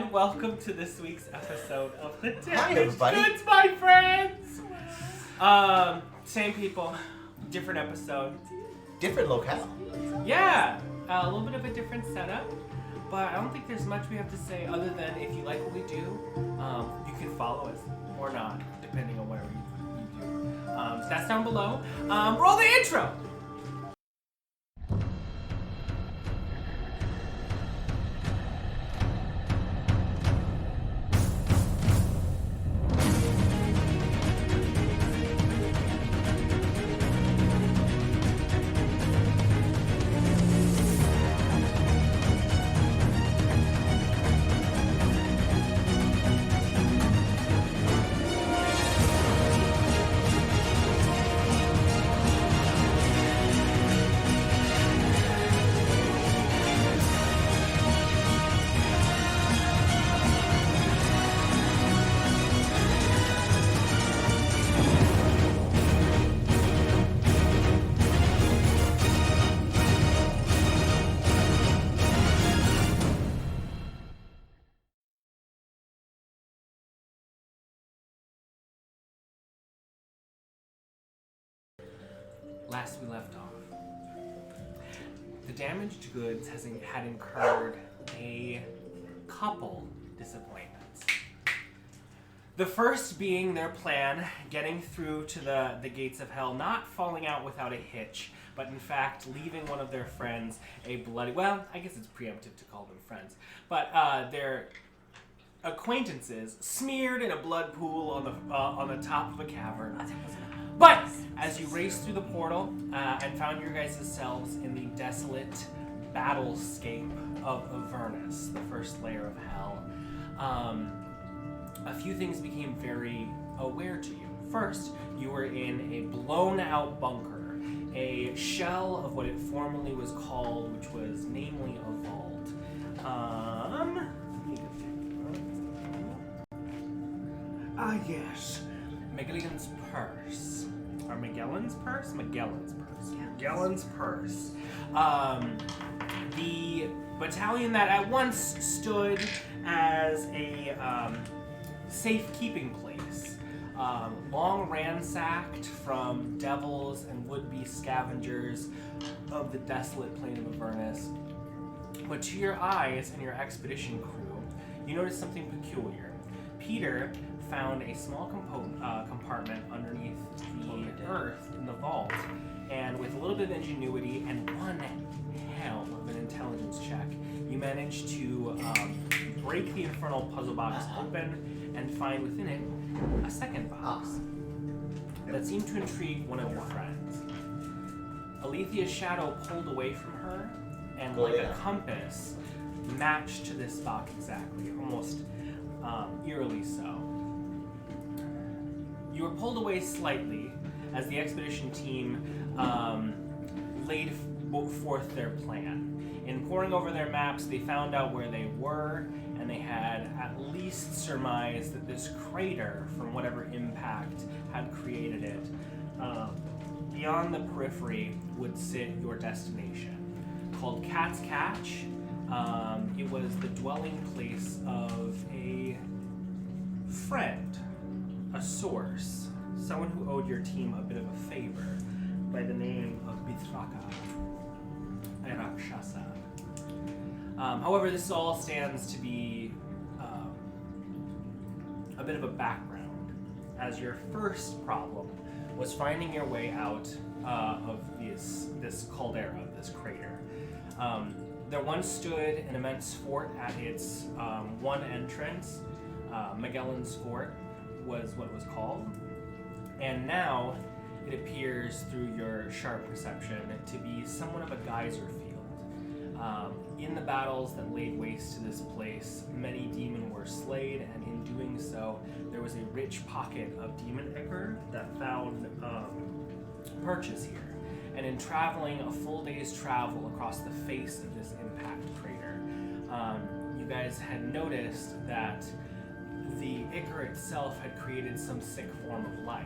and welcome to this week's episode of the Hi, everybody. Damaged Goods, my friends. Same people, different episode. Different locale. Yeah, a little bit of a different setup, but I don't think there's much we have to say other than if you like what we do, you can follow us or not, depending on whatever you do. So that's down below. Roll the intro. Last we left off, the damaged goods had incurred a couple disappointments. The first being their plan, getting through to the gates of hell, not falling out without a hitch, but in fact leaving one of their friends a bloody, well, I guess it's preemptive to call them friends, but their acquaintances smeared in a blood pool on the top of a cavern. But as you raced through the portal and found your guys' selves in the desolate battlescape of Avernus, the first layer of hell, a few things became very aware to you. First, you were in a blown-out bunker, a shell of what it formerly was called, which was namely a vault. Yes. Magellan's Purse. Or Magellan's Purse? Magellan's Purse. Magellan's Purse. The battalion that at once stood as a safekeeping place, long ransacked from devils and would-be scavengers of the desolate plain of Avernus. But to your eyes and your expedition crew, you notice something peculiar. Peter found a small compartment underneath the earth in the vault, and with a little bit of ingenuity and one hell of an intelligence check, you managed to break the infernal puzzle box open and find within it a second box that seemed to intrigue one of your friends. Alethia's shadow pulled away from her, and like a compass, matched to this box exactly, almost eerily so. You were pulled away slightly as the expedition team laid forth their plan. In poring over their maps, they found out where they were, and they had at least surmised that this crater, from whatever impact had created it, beyond the periphery would sit your destination. Called Cat's Catch, it was the dwelling place of a friend, a source, someone who owed your team a bit of a favor by the name of Bithraka Rakshasa. However, this all stands to be a bit of a background, as your first problem was finding your way out of this caldera, this crater. There once stood an immense fort at its one entrance. Magellan's Fort was what it was called. And now it appears through your sharp perception to be somewhat of a geyser field. In the battles that laid waste to this place, many demon were slayed, and in doing so, there was a rich pocket of demon ichor that found purchase here. And in traveling a full day's travel across the face of this impact crater, you guys had noticed that the ichor itself had created some sick form of life.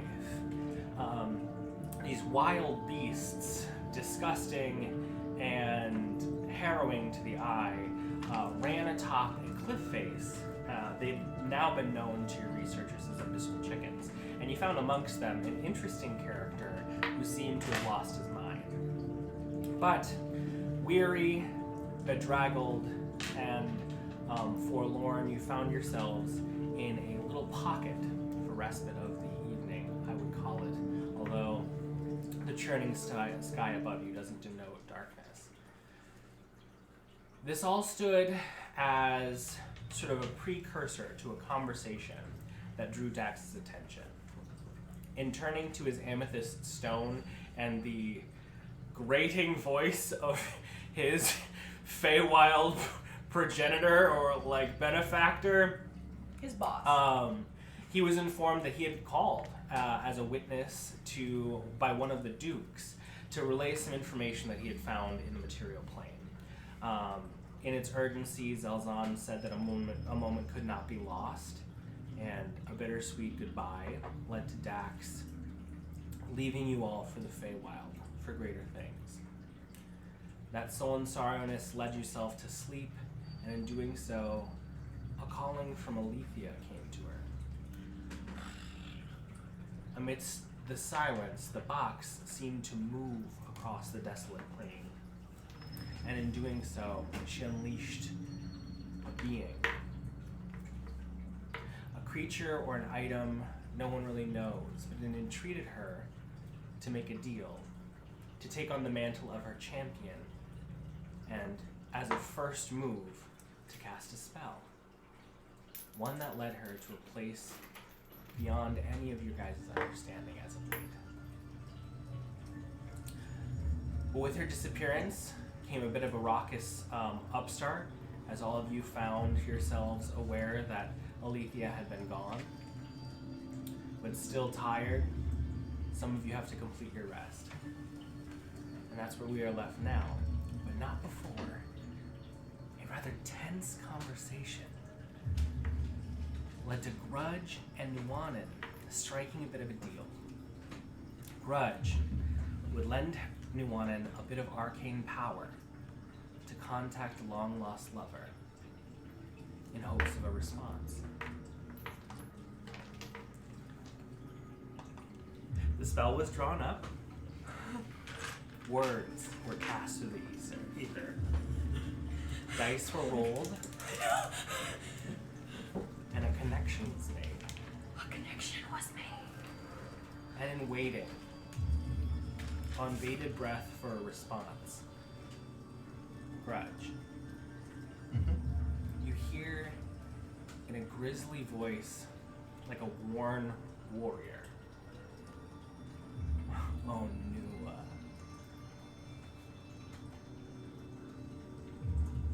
These wild beasts, disgusting and harrowing to the eye, ran atop a cliff face. They've now been known to your researchers as abyssal chickens, and you found amongst them an interesting character who seemed to have lost his mind. But weary, bedraggled, and forlorn, you found yourselves in a little pocket for respite of the evening, I would call it, although the churning sky above you doesn't denote darkness. This all stood as sort of a precursor to a conversation that drew Dax's attention. In turning to his amethyst stone and the grating voice of his Feywild progenitor or like benefactor, His boss. he was informed that he had called as a witness by one of the dukes to relay some information that he had found in the material plane. In its urgency, Zelzan said that a moment could not be lost, and a bittersweet goodbye led to Dax leaving you all for the Feywild for greater things. That sullen sorrowness led yourself to sleep, and in doing so, a calling from Alethea came to her. Amidst the silence, the box seemed to move across the desolate plain, and in doing so, she unleashed a being. A creature or an item no one really knows, but it entreated her to make a deal, to take on the mantle of her champion, and as a first move, to cast a spell. One that led her to a place beyond any of your guys' understanding as of late. But with her disappearance came a bit of a raucous upstart, as all of you found yourselves aware that Alethea had been gone. But still tired, some of you have to complete your rest. And that's where we are left now, but not before a rather tense conversation led to Grudj and Nuanen striking a bit of a deal. Grudj would lend Nuanen a bit of arcane power to contact a long-lost lover in hopes of a response. The spell was drawn up. Words were cast through the ether. Dice were rolled. And a connection was made. A connection was made. And in waiting, on bated breath for a response, Grudj, you hear in a grisly voice, like a worn warrior, "Oh, Nua.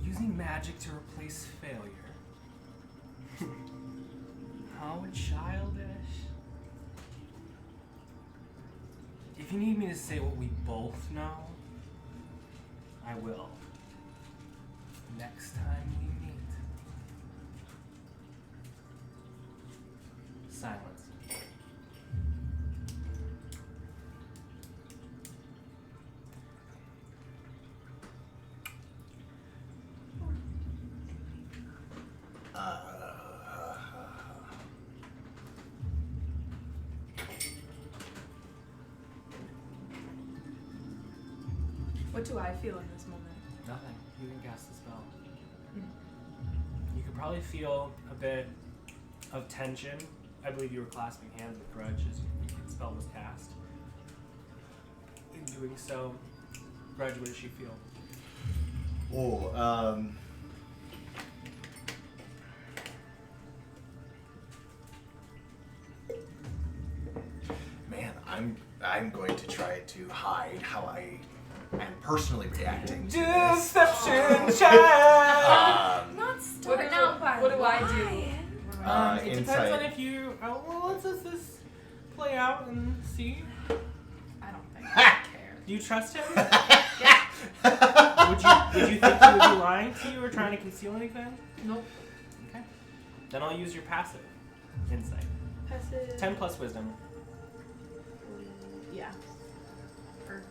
Using magic to replace failure. How childish. If you need me to say what we both know, I will. Next time we meet." Silence. What do I feel in this moment? Nothing. You can cast the spell. You could probably feel a bit of tension. I believe you were clasping hands with Grudj as the spell was cast. In doing so, Grudj, what does she feel? Man, I'm going to try to hide how I am personally reacting to this. Deception check! Not start out by what do I do? It depends Insight. on if you. Well, let's just this play out and see. I don't think I care. Do you trust him? Yeah. Would you think he would be lying to you or trying to conceal anything? Nope. Okay. Then I'll use your passive insight. Passive. 10 plus wisdom. Yeah. Or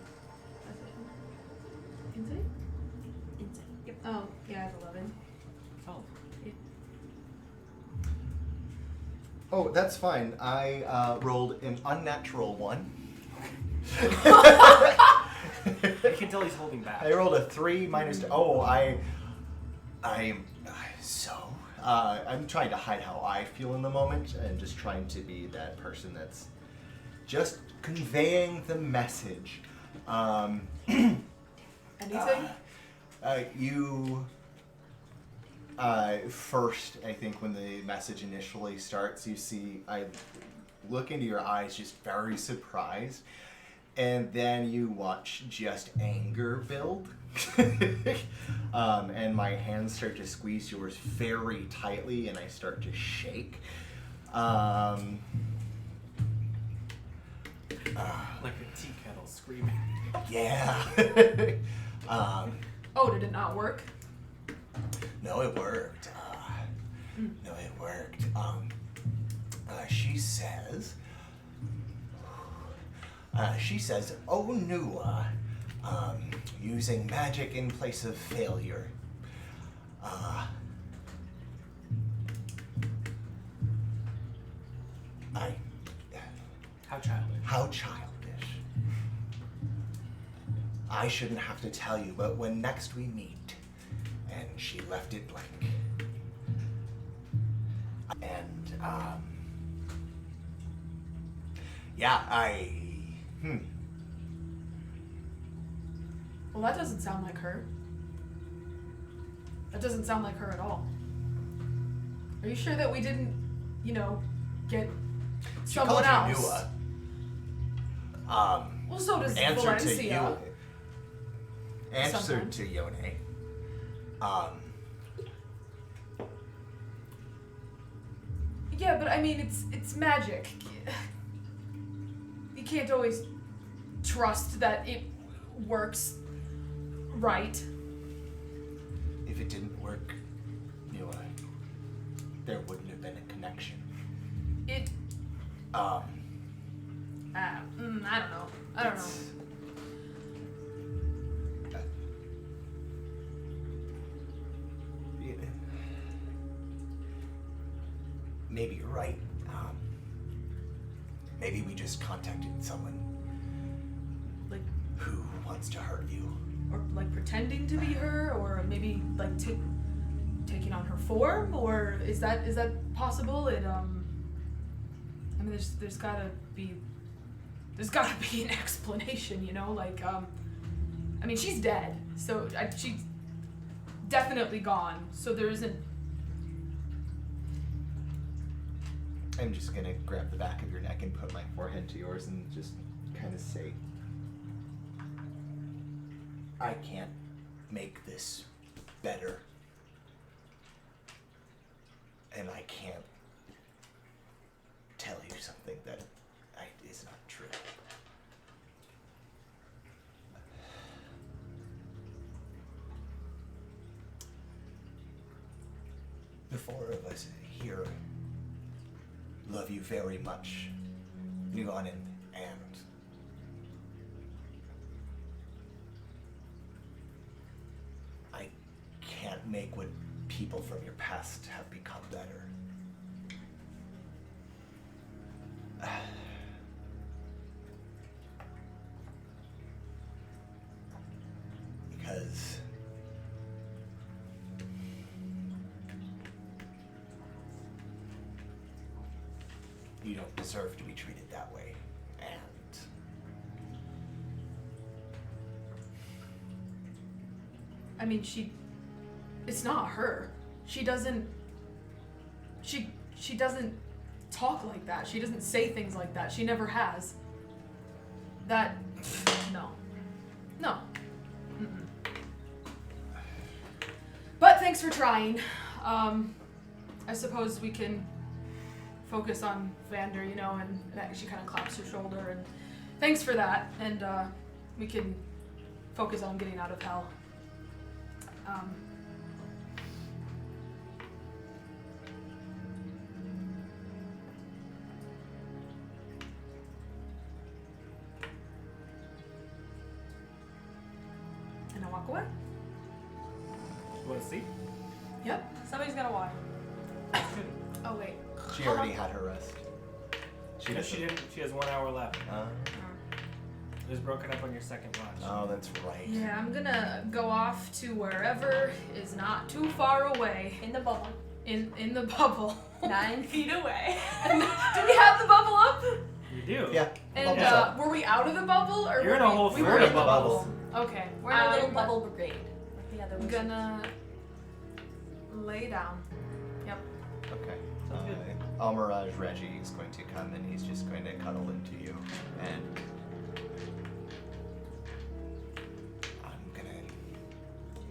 insight? Insight. Yep. Oh, yeah, I have 11. Oh. Oh, that's fine. I rolled an unnatural 1. You can tell he's holding back. I rolled a 3 minus. I'm trying to hide how I feel in the moment and just trying to be that person that's just conveying the message. Anything? You first, I think, when the message initially starts, you see, I look into your eyes just very surprised, and then you watch just anger build. And my hands start to squeeze yours very tightly, and I start to shake. Like a tea kettle screaming. Yeah. Oh, did it not work? No, it worked. No, it worked. She says, "Oh, Nua, using magic in place of failure. How childish. How childish. I shouldn't have to tell you, but when next we meet," and she left it blank. And, Well, that doesn't sound like her. That doesn't sound like her at all. Are you sure that we didn't, get she someone called else? you Nua. Well, so does Answer to you. Valenccya. Answer Sometimes. to Yone. Yeah, but I mean, it's magic. You can't always trust that it works right. If it didn't work, Nua, there wouldn't have been a connection. I don't know. I don't know. Maybe you're right. Maybe we just contacted someone Like, who wants to hurt you. or like pretending to be her, or maybe like taking on her form, or is that possible? I mean, there's gotta be an explanation, like, I mean, she's dead, so she's definitely gone, so there isn't. I'm just gonna grab the back of your neck and put my forehead to yours and just kind of say, I can't make this better. And I can't tell you something that is not true. The four of us here love you very much, Nuanen, and I can't make what people from your past have become better. Because you don't deserve to be treated that way, and I mean, it's not her. She doesn't talk like that. She doesn't say things like that. She never has. No. Mm-mm. But thanks for trying. I suppose we can focus on Vander, and she kind of claps her shoulder, and thanks for that, and we can focus on getting out of hell. And I walk away. You want to see? Yep. Somebody's gonna watch. Oh wait. She already had her rest. She didn't. She has 1 hour left. It was broken up on your second watch. Oh, that's right. Yeah, I'm gonna go off to wherever is not too far away. In the bubble. In the bubble. 9 feet away. Do we have the bubble up? You do. Yeah. And bubble's up. were we out of the bubble or You're were in a we, whole we floor were of in the bubbles. bubble? Okay. We're in a little I'm bubble brigade. Like the other wizards. Gonna lay down. Yep. Okay. Sounds good. Almiraj Reggie is going to come and he's just going to cuddle into you. And I'm gonna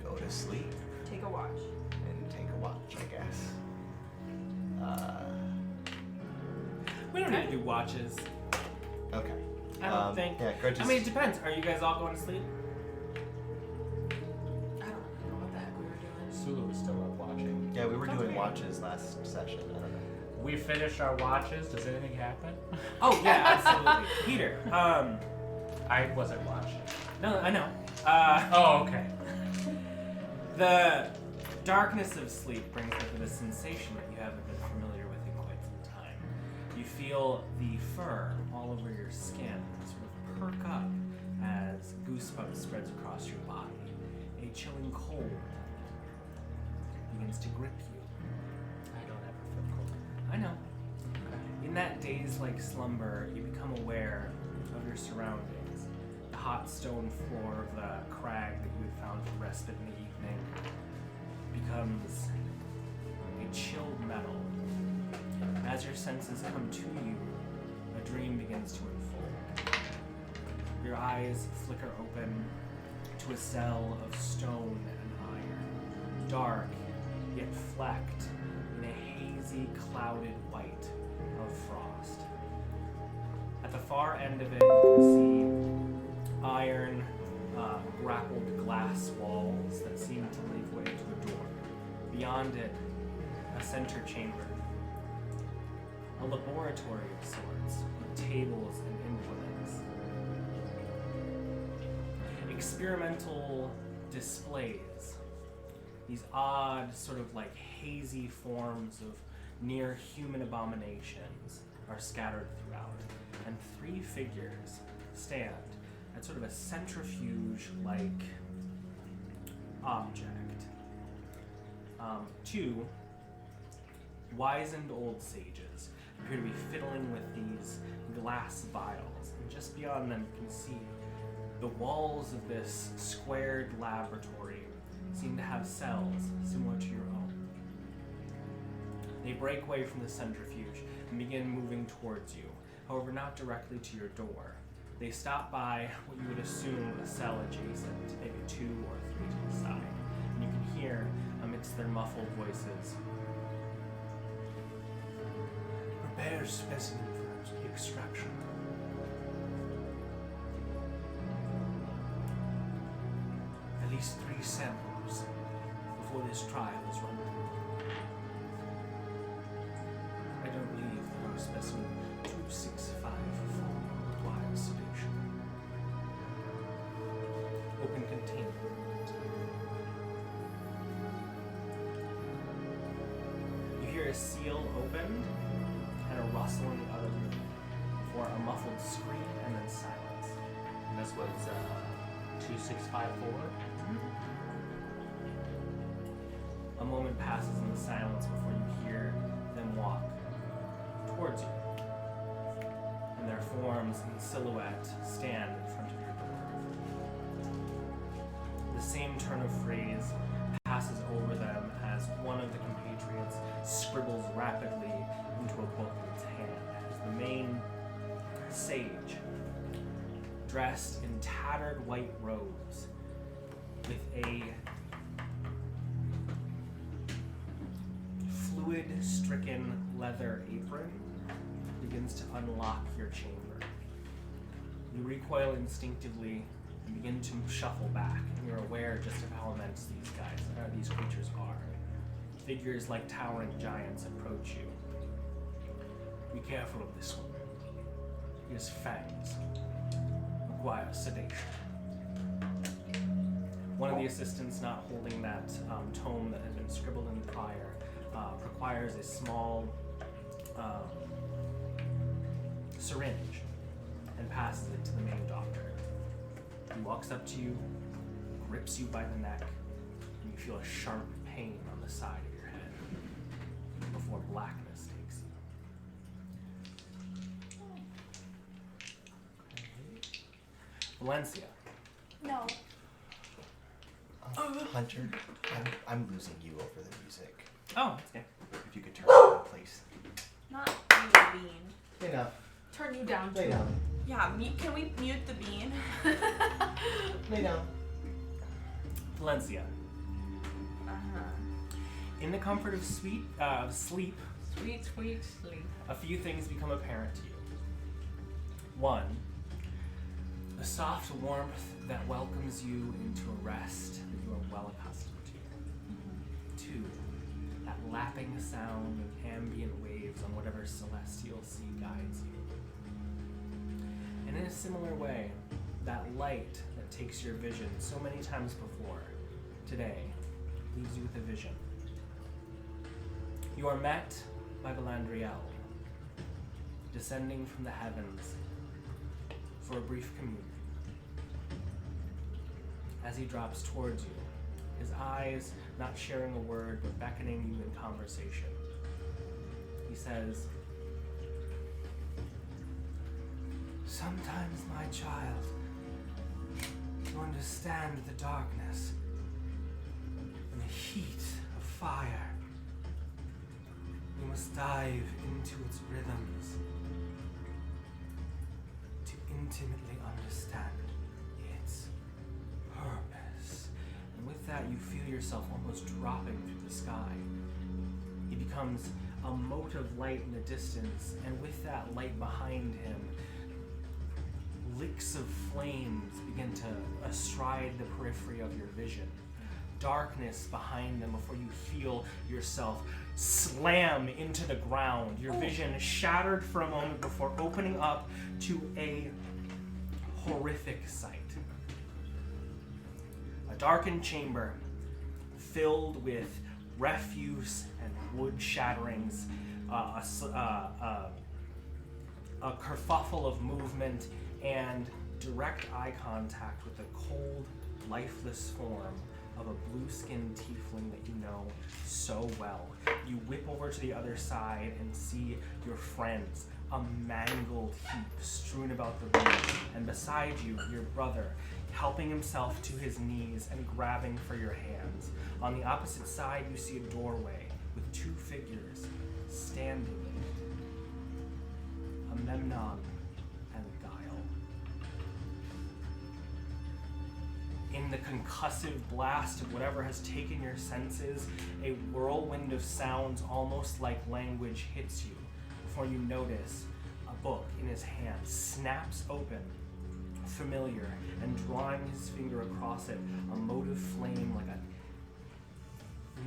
go to sleep Take a watch. and take a watch, I guess. We don't need to do watches. Okay. I don't think. Yeah, Grudj I mean, it depends. Are you guys all going to sleep? I don't know what the heck we were doing. Sulu was still up watching. yeah, we were doing Okay. watches last session. I don't know. We finished our watches. Does anything happen? Oh yeah, absolutely. Peter. I wasn't watching. No, I know. Oh, okay. The darkness of sleep brings with it a sensation that you haven't been familiar with in quite some time. You feel the fur all over your skin sort of perk up as goosebumps spreads across your body. A chilling cold begins to grip you. I don't ever feel cold. I know. In that daze-like slumber, you become aware of your surroundings. The hot stone floor of the crag that you had found for respite in the evening becomes a chilled metal. As your senses come to you, a dream begins to unfold. Your eyes flicker open to a cell of stone and iron, dark yet flecked in a hazy, clouded white of frost. At the far end of it, you can see iron, grappled glass walls that seem to leave way to a door. Beyond it, a center chamber, a laboratory of sorts, with tables and implements. Experimental displays, these odd, sort of like hazy forms of near human abominations are scattered throughout, and 3 figures stand at sort of a centrifuge-like object. 2 wizened old sages appear to be fiddling with these glass vials, and just beyond them you can see the walls of this squared laboratory seem to have cells similar to your own. They break away from the centrifuge and begin moving towards you, however not directly to your door. They stop by what you would assume a cell adjacent, maybe 2 or 3 to the side, and you can hear amidst their muffled voices, "Prepare specimen for extraction. At least 3 samples before this trial is run through. I don't believe that our specimen 2654 requires sedation. Open containment. You hear a seal opened and a rustle in the other room before a muffled scream and then silence. And this was 2654. A moment passes in the silence before you hear them walk towards you. And their forms in silhouette stand in front of your door. The same turn of phrase passes over them as one of the compatriots scribbles rapidly into a book in its hand. As the main sage, dressed in tattered white robes, with a fluid-stricken leather apron, begins to unlock your chamber. You recoil instinctively and begin to shuffle back, and you're aware just of how immense these creatures are. Figures like towering giants approach you. Be careful of this one. His fangs require sedation. One of the assistants not holding that tome that had been scribbled in prior requires a small syringe and passes it to the main doctor. He walks up to you, grips you by the neck, and you feel a sharp pain on the side of your head before blackness takes you. Valenccya. No. Hunter, I'm losing you over the music. Oh, okay. If you could turn it down, please. Not you, Bean. Enough. Turn you down. Lay down. Yeah, can we mute the Bean? Lay down. Valenccya. Uh-huh. In the comfort of sleep, Sweet, sweet sleep. a few things become apparent to you. One, a soft warmth that welcomes you into a rest that you are well accustomed to. Two, that lapping sound of ambient waves on whatever celestial sea guides you. And in a similar way, that light that takes your vision so many times before, today, leaves you with a vision. You are met by Valenccya, descending from the heavens for a brief communion. As he drops towards you, his eyes not sharing a word but beckoning you in conversation, he says, "Sometimes, my child, to understand the darkness and the heat of fire, you must dive into its rhythms to intimately understand its purpose." And with that, you feel yourself almost dropping through the sky. He becomes a mote of light in the distance, and with that light behind him, licks of flames begin to astride the periphery of your vision. Darkness behind them before you feel yourself slam into the ground. Your vision shattered for a moment before opening up to a horrific sight. A darkened chamber filled with refuse and wood shatterings, a kerfuffle of movement, and direct eye contact with the cold, lifeless form of a blue-skinned tiefling that you know so well. You whip over to the other side and see your friends, a mangled heap strewn about the room, and beside you, your brother, helping himself to his knees and grabbing for your hands. On the opposite side, you see a doorway with two figures standing in it. A Memnon and Guile. In the concussive blast of whatever has taken your senses, a whirlwind of sounds almost like language hits you before you notice a book in his hand snaps open, familiar, and drawing his finger across it, a mote of flame like a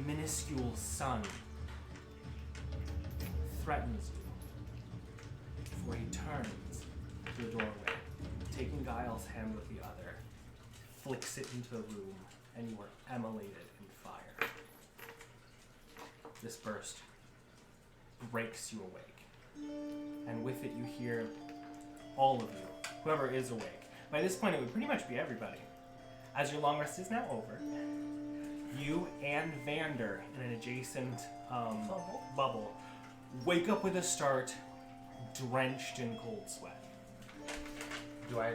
minuscule sun threatens you before he turns to the doorway, taking Guile's hand with the other, flicks it into the room, and you are emulated in fire. This burst breaks you awake, and with it you hear all of you, whoever is awake. By this point it would pretty much be everybody. As your long rest is now over, you and Vander in an adjacent bubble wake up with a start, drenched in cold sweat. Do I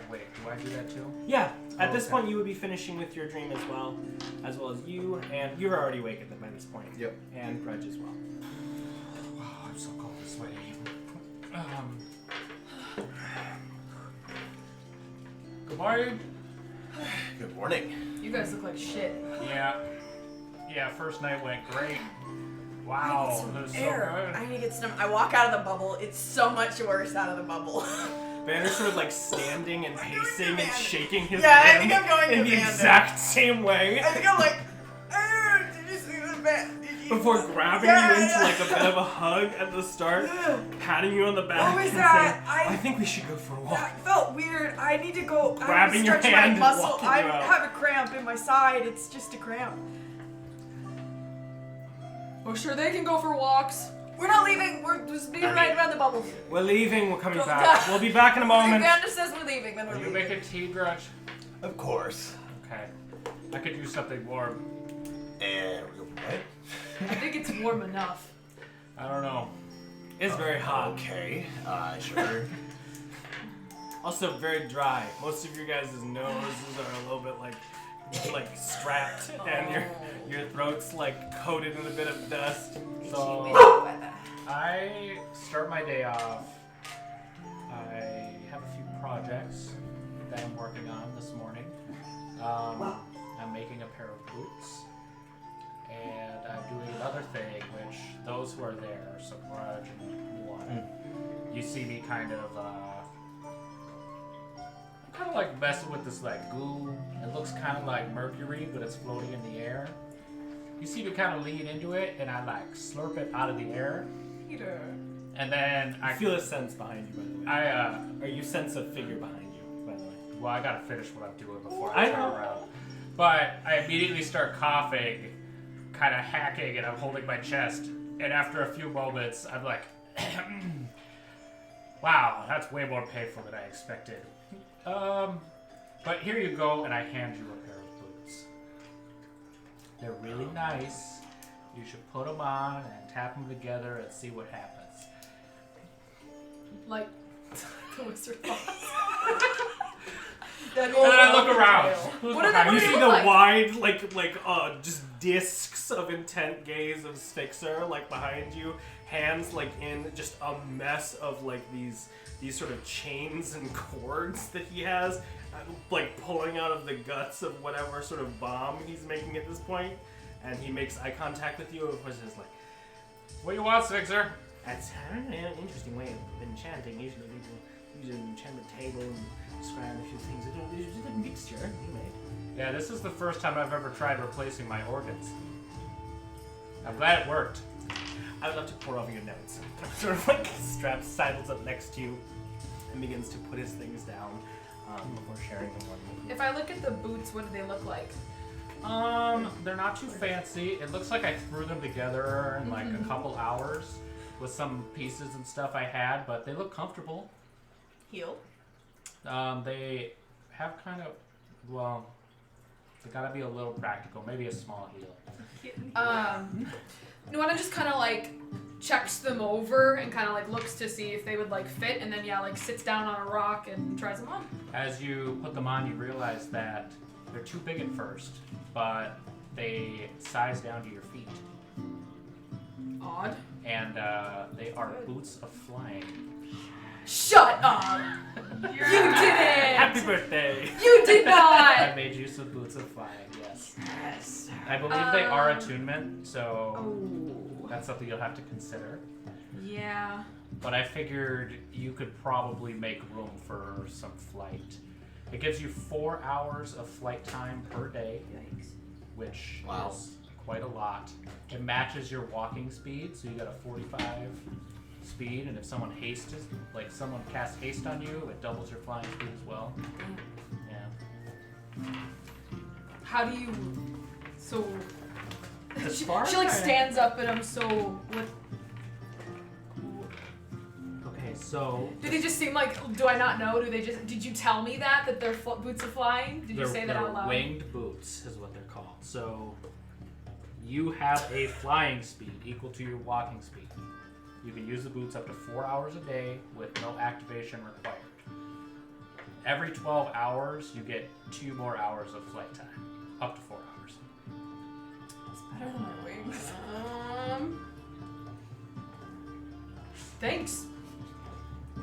do that too? Yeah, at this Okay. point you would be finishing with your dream as well as you, and you're already awake at by this point. Yep. And Grudj as well. Wow, I'm so cold and sweaty. Good morning. Good morning. You guys look like shit. Yeah, first night went great. I Wow, need some that was so air. good. I need to get some. I walk out of the bubble. It's so much worse out of the bubble. Vander's sort of like standing and pacing and shaking his Yeah, I hand think I'm going in to the Vander. exact same way I think I'm like, did you see the band? before grabbing you into like a bit of a hug at the start, patting you on the back What was and that? saying, I think we should go for a walk. That felt weird. I need to go. Grabbing your stretch hand and my muscle. walking I you out. have a cramp in my side. It's just a cramp. Well, sure, they can go for walks. We're not leaving. We're just being right around the bubble. We're leaving. We're coming Go back. back. We'll be back in a moment. If Xander says we're leaving, then we're Are you leaving. making tea, Grudj? Of course. Okay. I could use something warm. What? I think it's warm enough. I don't know. It's very hot. Okay. Sure. Also very dry. Most of your guys' noses are a little bit like strapped, and your throat's like coated in a bit of dust. So I start my day off. I have a few projects that I'm working on this morning. I'm making a pair of boots, and I'm doing another thing, which those who are there, so Grudj and Nuanen, you see me kind of like messing with this like goo. It looks kind of like mercury, but it's floating in the air. You see me kind of lean into it, and I like slurp it out of the air. Peter. And then I feel a sense behind you, by the way. Or you sense a figure behind you, by the way. Well, I gotta finish what I'm doing before I I turn know. around. But I immediately start coughing, kind of hacking, and I'm holding my chest. And after a few moments, I'm like, wow, that's way more painful than I expected. But here you go, and I hand you a pair of boots. They're really nice. You should put them on and tap them together and see what happens. Like the Wizard of Oz. And then I look around. Who's What are behind they- You me? see the like? wide, just discs of intent gaze of Styxer, like behind you, hands like in just a mess of like these sort of chains and cords that he has, like pulling out of the guts of whatever sort of bomb he's making at this point, and he makes eye contact with you, which is like, What do you want, Kinzer? that's an interesting way of enchanting. Usually people use an enchantment table and describe a few things. It's just a mixture you made. Yeah, this is the first time I've ever tried replacing my organs. I'm glad it worked. I would love to pour over your notes. Sort of like sidles up next to you and begins to put his things down before sharing them one with you. If I look at the boots, what do they look like? They're not too fancy. It looks like I threw them together in like a couple hours with some pieces and stuff I had, but they look comfortable. Heel. They have kind of, well, they gotta be a little practical. Maybe a small heel. Nuanen just kind of like checks them over and kind of like looks to see if they would like fit, and then like sits down on a rock and tries them on. As you put them on, you realize that they're too big at first, but they size down to your feet. Odd. And they are boots of flying. Shut up! You didn't! Happy birthday! You did I not! made use of boots of flying, yes. I believe they are attunement, so Oh. that's something you'll have to consider. Yeah. But I figured you could probably make room for some flight. It gives you 4 hours of flight time per day, Yikes. which Wow. is quite a lot. It matches your walking speed, so you got a 45 speed, and if someone someone casts haste on you, it doubles your flying speed as well. Yeah. How do you? So. As She far as like I- stands up and I'm so. What? Okay, so Do they just seem like? Do I not know? Do they just? Did you tell me that they're boots of flying? Did you they're, say that they're out loud? winged boots is what they're called. So you have a flying speed equal to your walking speed. You can use the boots up to 4 hours a day with no activation required. Every 12 hours, you get 2 more hours of flight time, up to 4 hours. It's better than my wings. Thanks.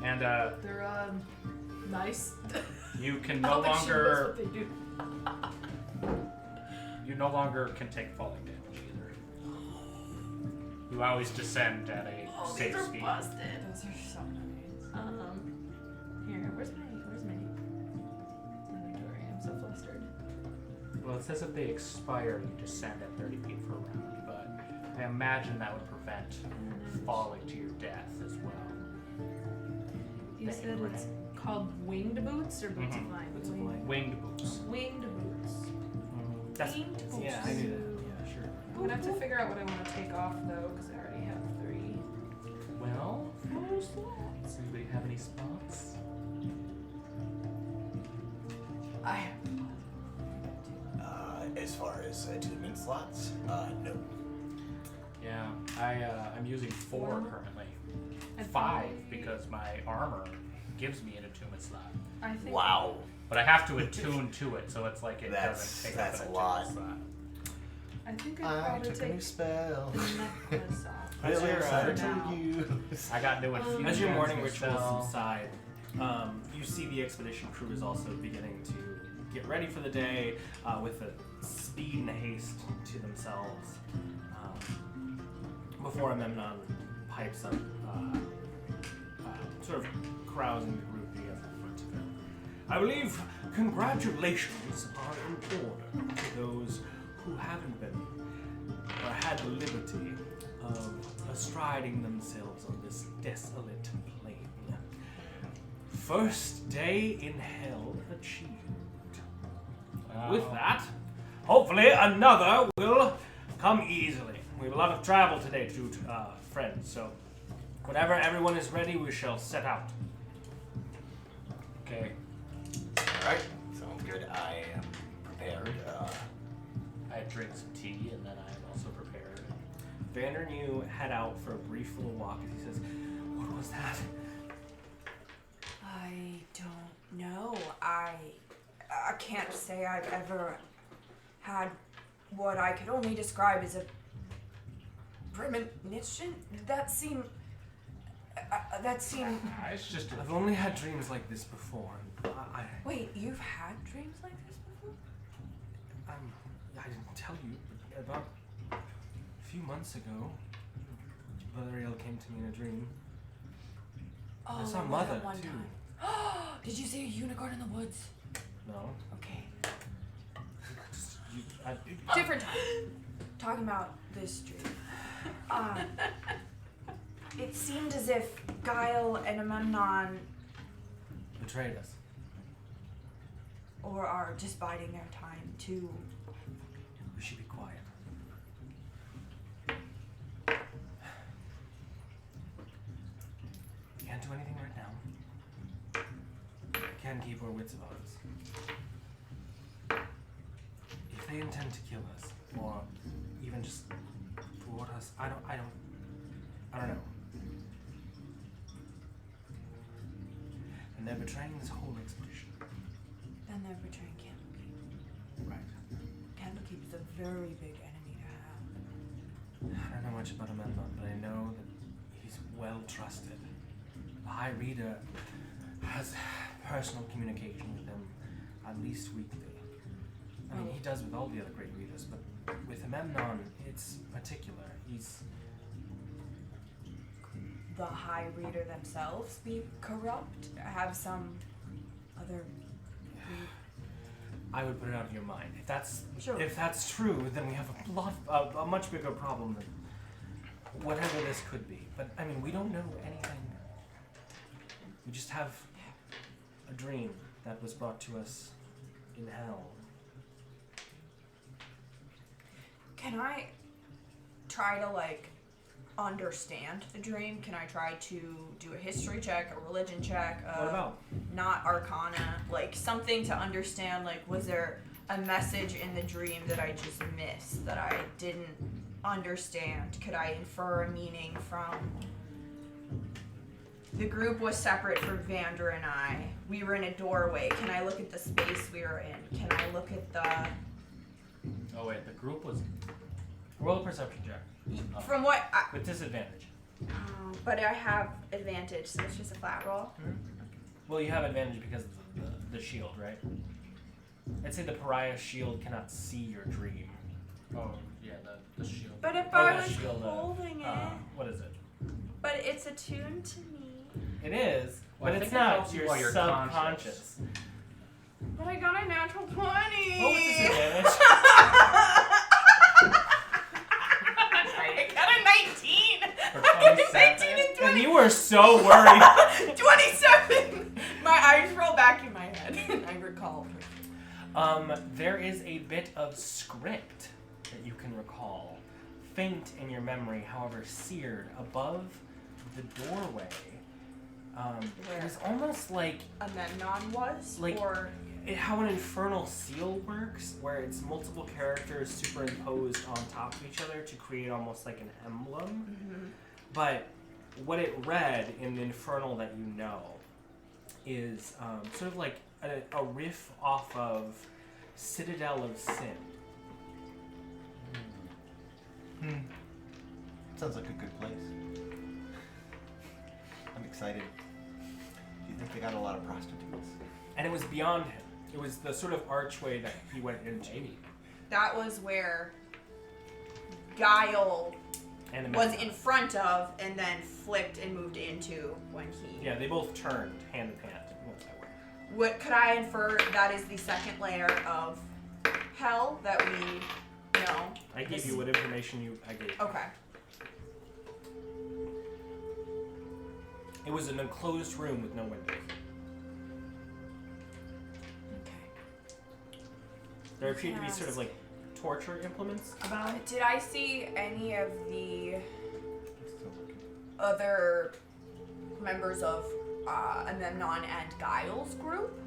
And They're nice. you can I no don't think she knows longer what they do. can take falling damage either. You always descend at a safe these are speed. busted. Those are so nice. Here, where's my inventory? I'm so flustered. Well, it says if they expire, you descend at 30 feet per round, but I imagine that would prevent falling to your death as well. You said it's called winged boots or boots of flying? Boots of flying. Winged boots. Winged boots. That's, Winged yeah, I knew that. Yeah, sure. I'm gonna have to figure out what I want to take off though, because I already have 3. As far as attunement slots, no. Yeah, I'm using 4 currently. 5 because my armor gives me an attunement slot. I think. Wow. But I have to attune to it, so it's like it doesn't take that's up a an lot. attunement slot. I think I'd I probably took a new take spell. the necklace off. As your, for now. I got new infusions. As your morning new rituals spells. subside, you see the expedition crew is also beginning to get ready for the day with a speed and haste to themselves before Amemnon pipes up, sort of carousing the group together for today. I believe congratulations are in order to those who haven't been or had the liberty of astriding themselves on this desolate plain. First day in hell achieved. With that, hopefully another will come easily. We have a lot of travel today to do, friends, so whenever everyone is ready, we shall set out. Okay. Alright, sounds good. I am prepared. I drink some tea and then I'm also prepared. Vander and you head out for a brief little walk as he says, "What was that?" I don't know. I can't say I've ever had what I could only describe as a premonition. That seemed. It's just I've only had dreams like this before. Wait, you've had dreams like this before? I didn't tell you, but about a few months ago, Valenccya came to me in a dream. Oh, I saw like Mother, that one too. time. Did you see a unicorn in the woods? No. Okay. I, Different time. Talking about this dream. It seemed as if Guile and Amemnon betrayed us. or are just biding their time to. We should be quiet. We can't do anything right now. We can keep our wits about us. If they intend to kill us, or even just thwart us, I don't know. And they're betraying this whole expedition. Then they're betraying Candlekeep. Right. Candlekeep is a very big enemy to have. I don't know much about Amemnon, but I know that he's well trusted. The High Reader has personal communication with him at least weekly. I mean, he does with all the other great readers, but with Amemnon, it's particular. He's... The High Reader themselves be corrupt? Have some other. I would put it out of your mind. Sure. If that's true, then we have a much bigger problem than whatever this could be. But I mean, we don't know anything. We just have a dream that was brought to us in hell. Can I try to understand the dream? Can I try to do a history check, a religion check? What about? Not arcana, something to understand, was there a message in the dream that I just missed, that I didn't understand? Could I infer a meaning from... The group was separate from Vander and I. We were in a doorway. Can I look at the space we were in? Can I look at the... Oh wait, the group was. Roll a perception check. From what... With disadvantage. But I have advantage, so it's just a flat roll. Well, you have advantage because of the shield, right? I'd say the pariah shield cannot see your dream. Oh yeah, the shield. But if Oh, I the was shield, holding it... what is it? But it's attuned to me. It is, Well, but I it's think it not. helps you You're while you're subconscious. But I got a natural 20! Roll with disadvantage. I got a 19! For I got a 27. 19 and 20! And you were so worried. 27! My eyes roll back in my head, and I recall. There is a bit of script that you can recall, faint in your memory, however seared above the doorway. It was almost like Amemnon was? Like- or how an infernal seal works, where it's multiple characters superimposed on top of each other to create almost like an emblem. Mm-hmm. But what it read in the infernal that you know is sort of like a riff off of Citadel of Sin. Sounds like a good place. I'm excited. Do you think they got a lot of prostitutes? And it was beyond him. It was the sort of archway that he went into. That was where Guile And was in front of and then flipped and moved into when he... Yeah, they both turned hand in hand and went that way. What could I infer that is the second layer of hell that we know? I gave you what information I gave. Okay. It was an enclosed room with no windows. Okay. There appeared to be sort of like torture implements about. Did I see any of the other members of Nuanen and Guile's group?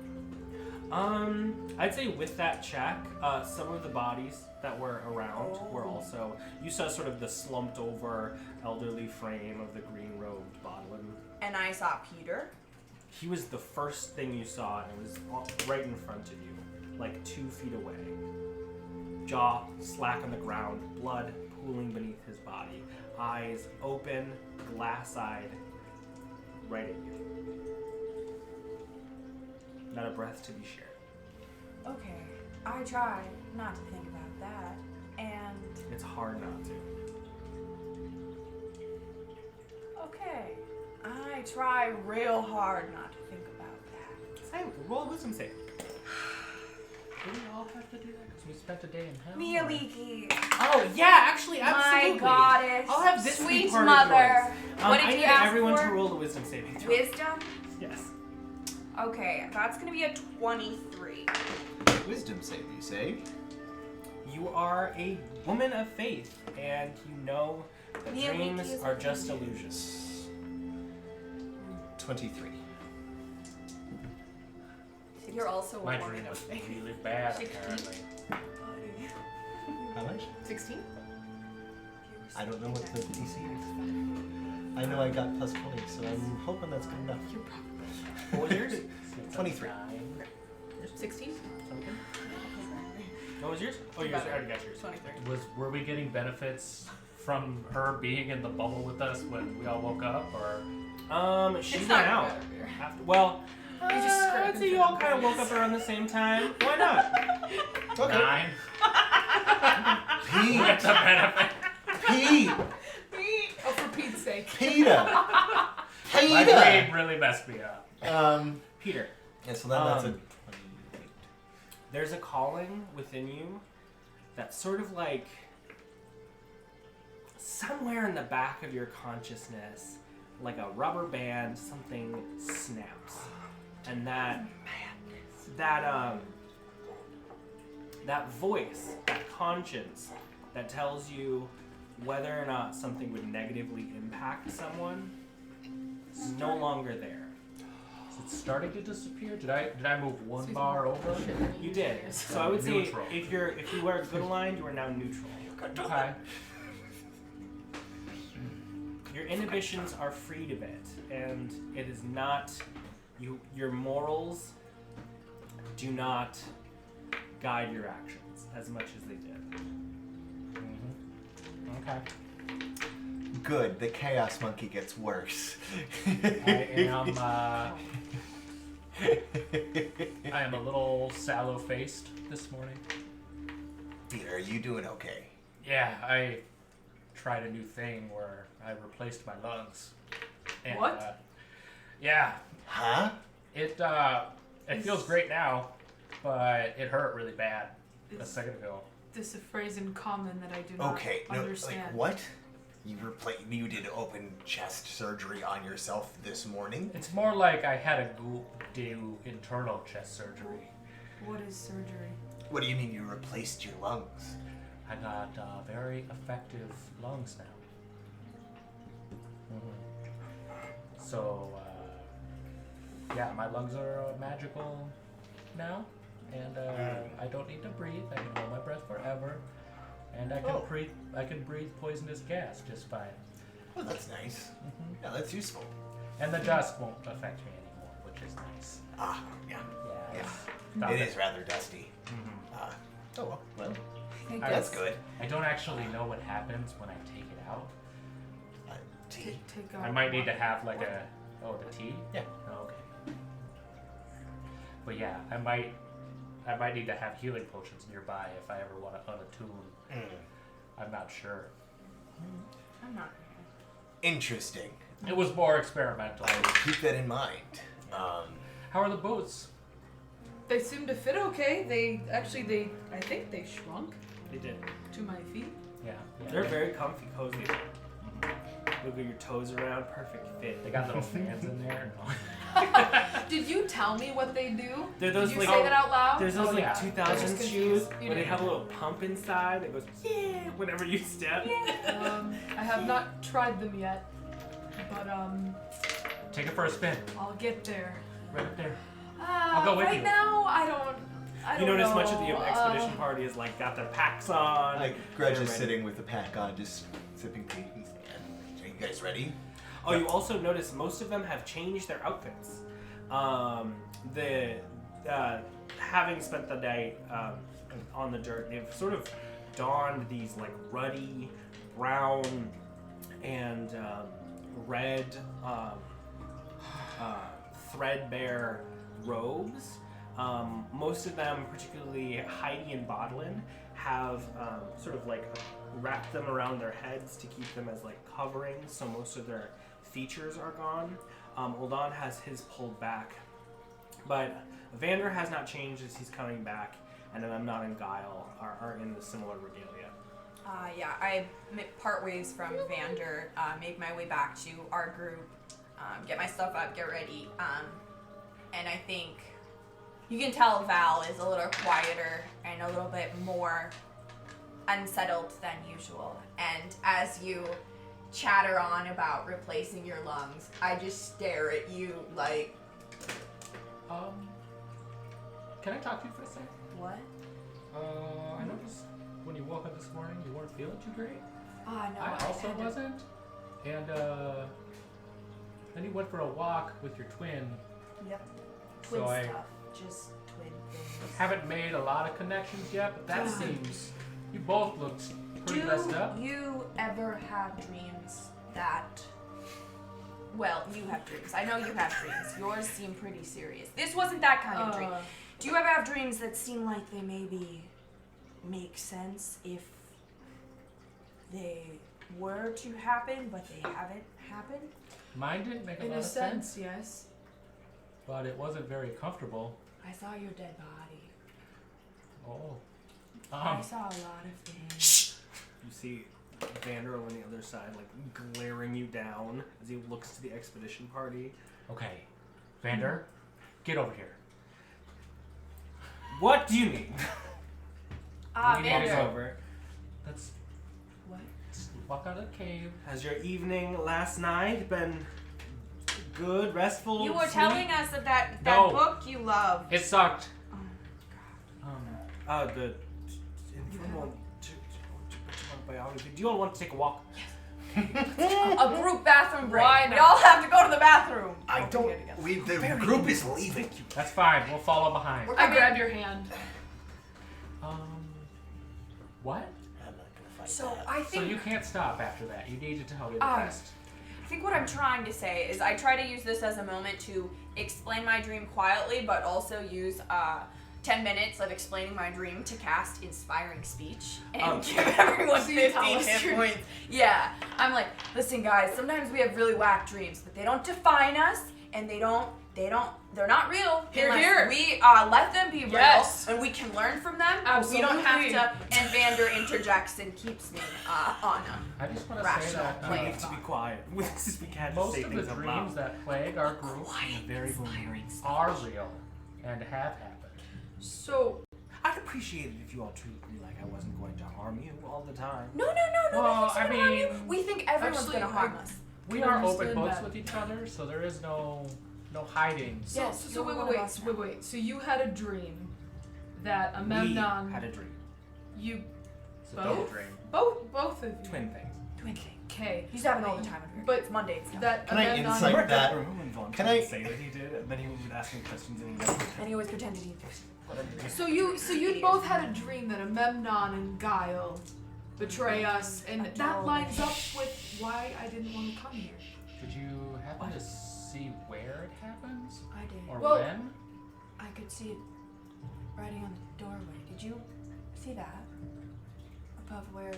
I'd say with that check, some of the bodies that were around were also. You saw sort of the slumped over elderly frame of the green robed Bodlin. And I saw Peter. He was the first thing you saw, and it was right in front of you, like 2 feet away. Jaw slack on the ground, blood pooling beneath his body, eyes open, glass-eyed, right at you. Not a breath to be shared. Okay. I tried not to think about that, and... It's hard not to. Okay. I try real hard not to think about that. Say, roll a wisdom save. Do we all have to do that? Because we spent a day in hell. Mialiki, Oh yeah, actually, absolutely. my goddess, I'll have this be sweet part mother. of yours. What I did need you ask everyone for? to roll a wisdom saving throw. Wisdom? Yes. Okay, that's gonna be a 23. Wisdom save, you say? You are a woman of faith, and you know that Mia dreams Wiki is are with just you. illusions. 23. You're also a My woman dream of was faith. really bad, 16. apparently. How much? 16? I don't know what the DC is. I know I got plus 20, so I'm hoping that's good enough. You're probably What was yours? 23. 16? What was yours? Oh, yours. I already got yours. 23. Were we getting benefits from her being in the bubble with us when we all woke up, or? She It's went not out. better beer. After, well, You just scrape I'd say into you all them. kind of woke up around the same time. Why not? Okay. 9. Pete! With the benefit. Pete! Oh, for Pete's sake. Peter! My Peter! dream really messed me up. Peter, Yeah, so then that's a 28. there's a calling within you that's sort of like somewhere in the back of your consciousness, like a rubber band, something snaps. And that voice, that conscience that tells you whether or not something would negatively impact someone is no longer there. Is it starting to disappear? Did I move one bar over? You did. So I would say Neutral. if you were good aligned, you are now neutral. Okay. Your inhibitions are freed a bit, and it is not your morals do not guide your actions as much as they did. Mm-hmm. Okay. Good, the Chaos Monkey gets worse. I am a little sallow-faced this morning. Peter, are you doing okay? Yeah, I tried a new thing where I replaced my lungs. And, What? Yeah, Huh? it feels great now, but it hurt really bad a Is second ago. this a phrase in common that I do not Okay, no, understand? like what? You did open chest surgery on yourself this morning? It's more like I had do internal chest surgery. What is surgery? What do you mean you replaced your lungs? I got very effective lungs now. So, yeah, my lungs are magical now. and I don't need to breathe. I can hold my breath forever, and I can breathe. I can breathe poisonous gas just fine. Oh, that's nice. Yeah, that's useful. And the dust won't affect me anymore, which is nice. Ah, yeah. Yeah. It is rather dusty. Oh well. That's good. I don't actually know what happens when I take it out. Tea. Take I might need to have like the tea? Yeah. Oh, okay. But yeah, I might need to have healing potions nearby if I ever want to unattune. I'm not sure. I'm not. Interesting. It was more experimental. I will keep that in mind. How are the boots? They seem to fit okay. I think they shrunk They did. to my feet. Yeah. They're very comfy, cozy. Wiggle your toes around, perfect fit. They got little fans in there. Did you tell me what they do? They're those Did you like say that out loud? there's those Oh, like yeah. 2000s shoes You where they did. have a little pump inside that goes yeah whenever you step. I have not tried them yet, but Take it for a spin. I'll get there. Right up there. I'll go with right you. now, I don't You notice know. much of the expedition party is like got their packs on. Like Grudj they're is ready. sitting with the pack on, just sipping tea. Are you guys ready? Oh, you also notice most of them have changed their outfits. Having spent the night on the dirt, they've sort of donned these like ruddy brown and red threadbare robes. Most of them, particularly Heidi and Bodlin, have sort of like wrapped them around their heads to keep them as like coverings, so most of their features are gone. Uldan has his pulled back, but Vander has not changed as he's coming back, and then Amnon and Guile are in the similar regalia. I part ways from Vander, make my way back to our group, get my stuff up, get ready, and I think you can tell Val is a little quieter and a little bit more unsettled than usual. And as you chatter on about replacing your lungs, I just stare at you like, Can I talk to you for a second? what? I noticed when you woke up this morning, you weren't feeling too great. No, I also wasn't. And then you went for a walk with your twin. Yep. Twin So I- stuff. Just twin things. Haven't made a lot of connections yet, but that seems you both looked pretty messed up. Do you ever have dreams that... Well, you have dreams. I know you have dreams. Yours seem pretty serious. This wasn't that kind of dream. Do you ever have dreams that seem like they maybe make sense if they were to happen, but they haven't happened? Mine didn't make a In lot a of sense, sense, yes. but it wasn't very comfortable. I saw your dead body. Oh. I saw a lot of things. You see Vander on the other side, like glaring you down as he looks to the expedition party. Okay. Vander, get over here. What do you need? Ah, He walks Vander. over. Let's What? walk out of the cave. Has your evening last night been good, restful? You were sweet? telling us that No. book you love. It sucked. The informal biography. Do you all want to take a walk? A group bathroom break. Why We not? all have to go to the bathroom. I Over don't. here together. The group is leaving. That's fine. We'll follow behind. I grabbed your hand. What? I'm not gonna fight So that. I So think you can't stop after that. You need to tell me the Um, rest. I think what I'm trying to say is I try to use this as a moment to explain my dream quietly, but also use 10 minutes of explaining my dream to cast inspiring speech and give everyone So you tell 15 us hit your- points. Yeah, I'm like, listen guys, sometimes we have really whack dreams, but they don't define us, and they're not real Hear, unless hear. we let them be Yes. real, and we can learn from them. But we don't have Absolutely. to. And Vander interjects and keeps me on I just want to say rational that We plane. need to be quiet. We can't most say of the things out dreams loud. that plague our group Very vulnerable. are real and have happened. So, I'd appreciate it if you all treated me like I wasn't going to harm you all the time. No. Well, nothing's gonna harm you. I mean, We think everyone's actually, gonna harm us. We Can are understand open books that. with each other, so there is no hiding. so Yes, so you're wait, one wait, of wait, us so wait, wait. So you had a dream that We Amemnon. had a dream. You It's a double both? dream. Both of you. Twin thing. Twin thing. Okay. He's having all the time of year. But It's Mondays. Now. that Can I Amemnon. insight that? Remember when Vaughn Can tried I- to say that he did, and then he would ask me questions and he never did. And he always pretended he did. Whatever. So you both had a dream that Amemnon and Guile betray us, and that lines up with why I didn't want to come here. Did you happen to see where it happens? I did. Or Well- when? I could see it writing on the doorway. Did you see that? Above where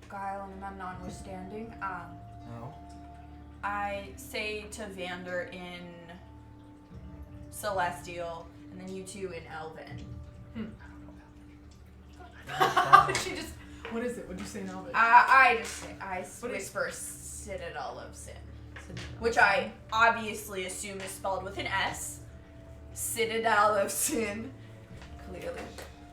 Guile and Amemnon were standing. No. I say to Vander in Celestial, and then you two in Elven. She just. What is it? What'd you say in Elvish? I just say, What is- whisper Citadel of Sin. Which I obviously assume is spelled with an S. Citadel of Sin. Clearly.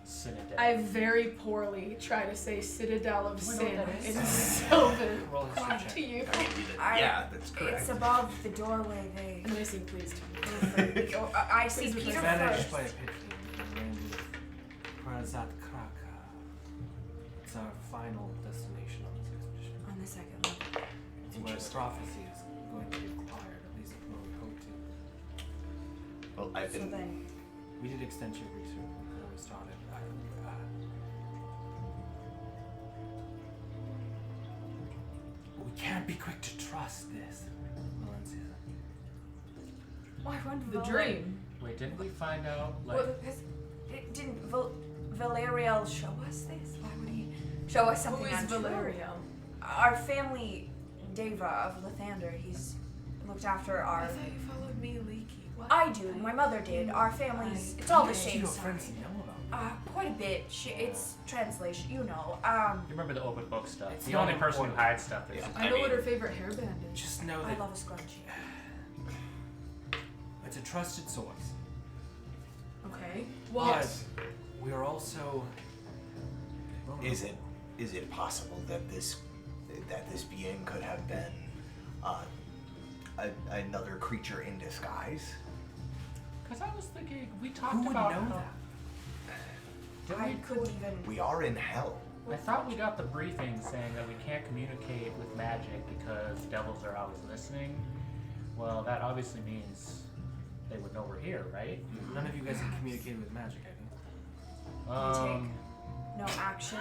Citadel. I very poorly try to say Citadel of Do I know Sin what that in is? Sylvan Roll history check. to you. Yeah, that's correct. It's above the doorway. They. And then I say please to me. I see Please Peter Managed first. by a pitch Prazat Kraka. It's our final destination on this expedition. On the second level. It's where prophecy is going to be acquired, at least what we hope to. Well, I've So been. then, We did extensive research before we started. We can't be quick to trust this, Valenccya. why run The dream. Wait, didn't we find out, like, Didn't Valeriel show us this? Why would he show us Who something is untrue? Valeriel? Our family, Deva of Lathander, he's looked after I our. thought you followed me, Leaky. What? I do. My mother did. Our families. It's all the What do same your side. friends know about? Quite a bit. It's translation. You know. you remember the open book stuff? It's The not only person who important. hides stuff is. Yeah. I know what her favorite hairband is. Just know I that love a scrunchie. it's a trusted source. Okay. Well, Yes. We are also. Is it possible that this being could have been another creature in disguise? Because I was thinking, we talked Who would about know how- that? Didn't I we- couldn't even. We are in hell. I thought we got the briefing saying that we can't communicate with magic because devils are always listening. Well, that obviously means they would know we're here, right? None of you guys have communicated with magic, have you? No action.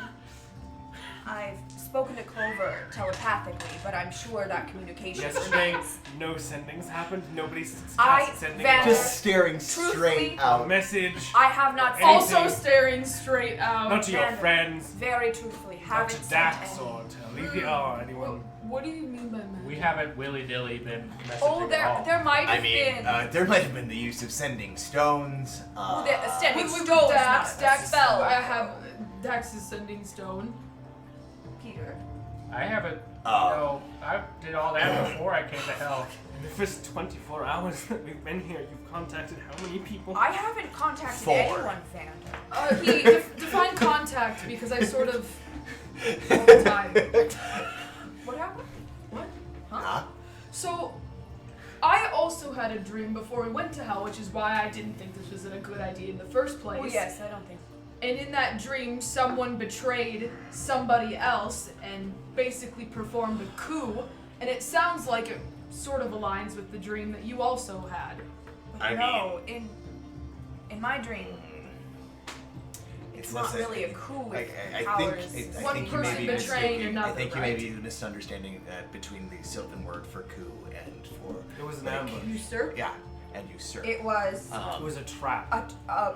I've spoken to Clover telepathically, but I'm sure that communication Yesterday, remains. no sendings happened. Nobody's I sending vanished. Just staring Truthfully, straight a out. message. I have not sent also Anything. staring straight out. Not to your Vander. friends. Very truthfully, Not haven't to sent Dax any. or to Alethea or anyone. What do you mean by magic? We haven't willy-nilly been messaging Oh, at all. there might I have mean, been. there might have been the use of sending stones. Oh, the sending With stones, Dax, not Dax spell. I have Dax's sending stone. Peter. I haven't, Oh. I did all that before I came to hell. In the first 24 hours that we've been here, you've contacted how many people? I haven't contacted 4. anyone, Vander. He define contact because I sort of all the time. What happened? What? Huh? So, I also had a dream before we went to hell, which is why I didn't think this was a good idea in the first place. Oh, yes, I don't think. And in that dream, someone betrayed somebody else and basically performed a coup. And it sounds like it sort of aligns with the dream that you also had. But I no, in my dream, it's not Listen, really a coup with I powers. think One you may person be betraying mistaking. another, I think right? you may be misunderstanding between the Sylvan word for coup and for It was an like, ambush. Usurp? Yeah, and usurp. It was It was a trap. a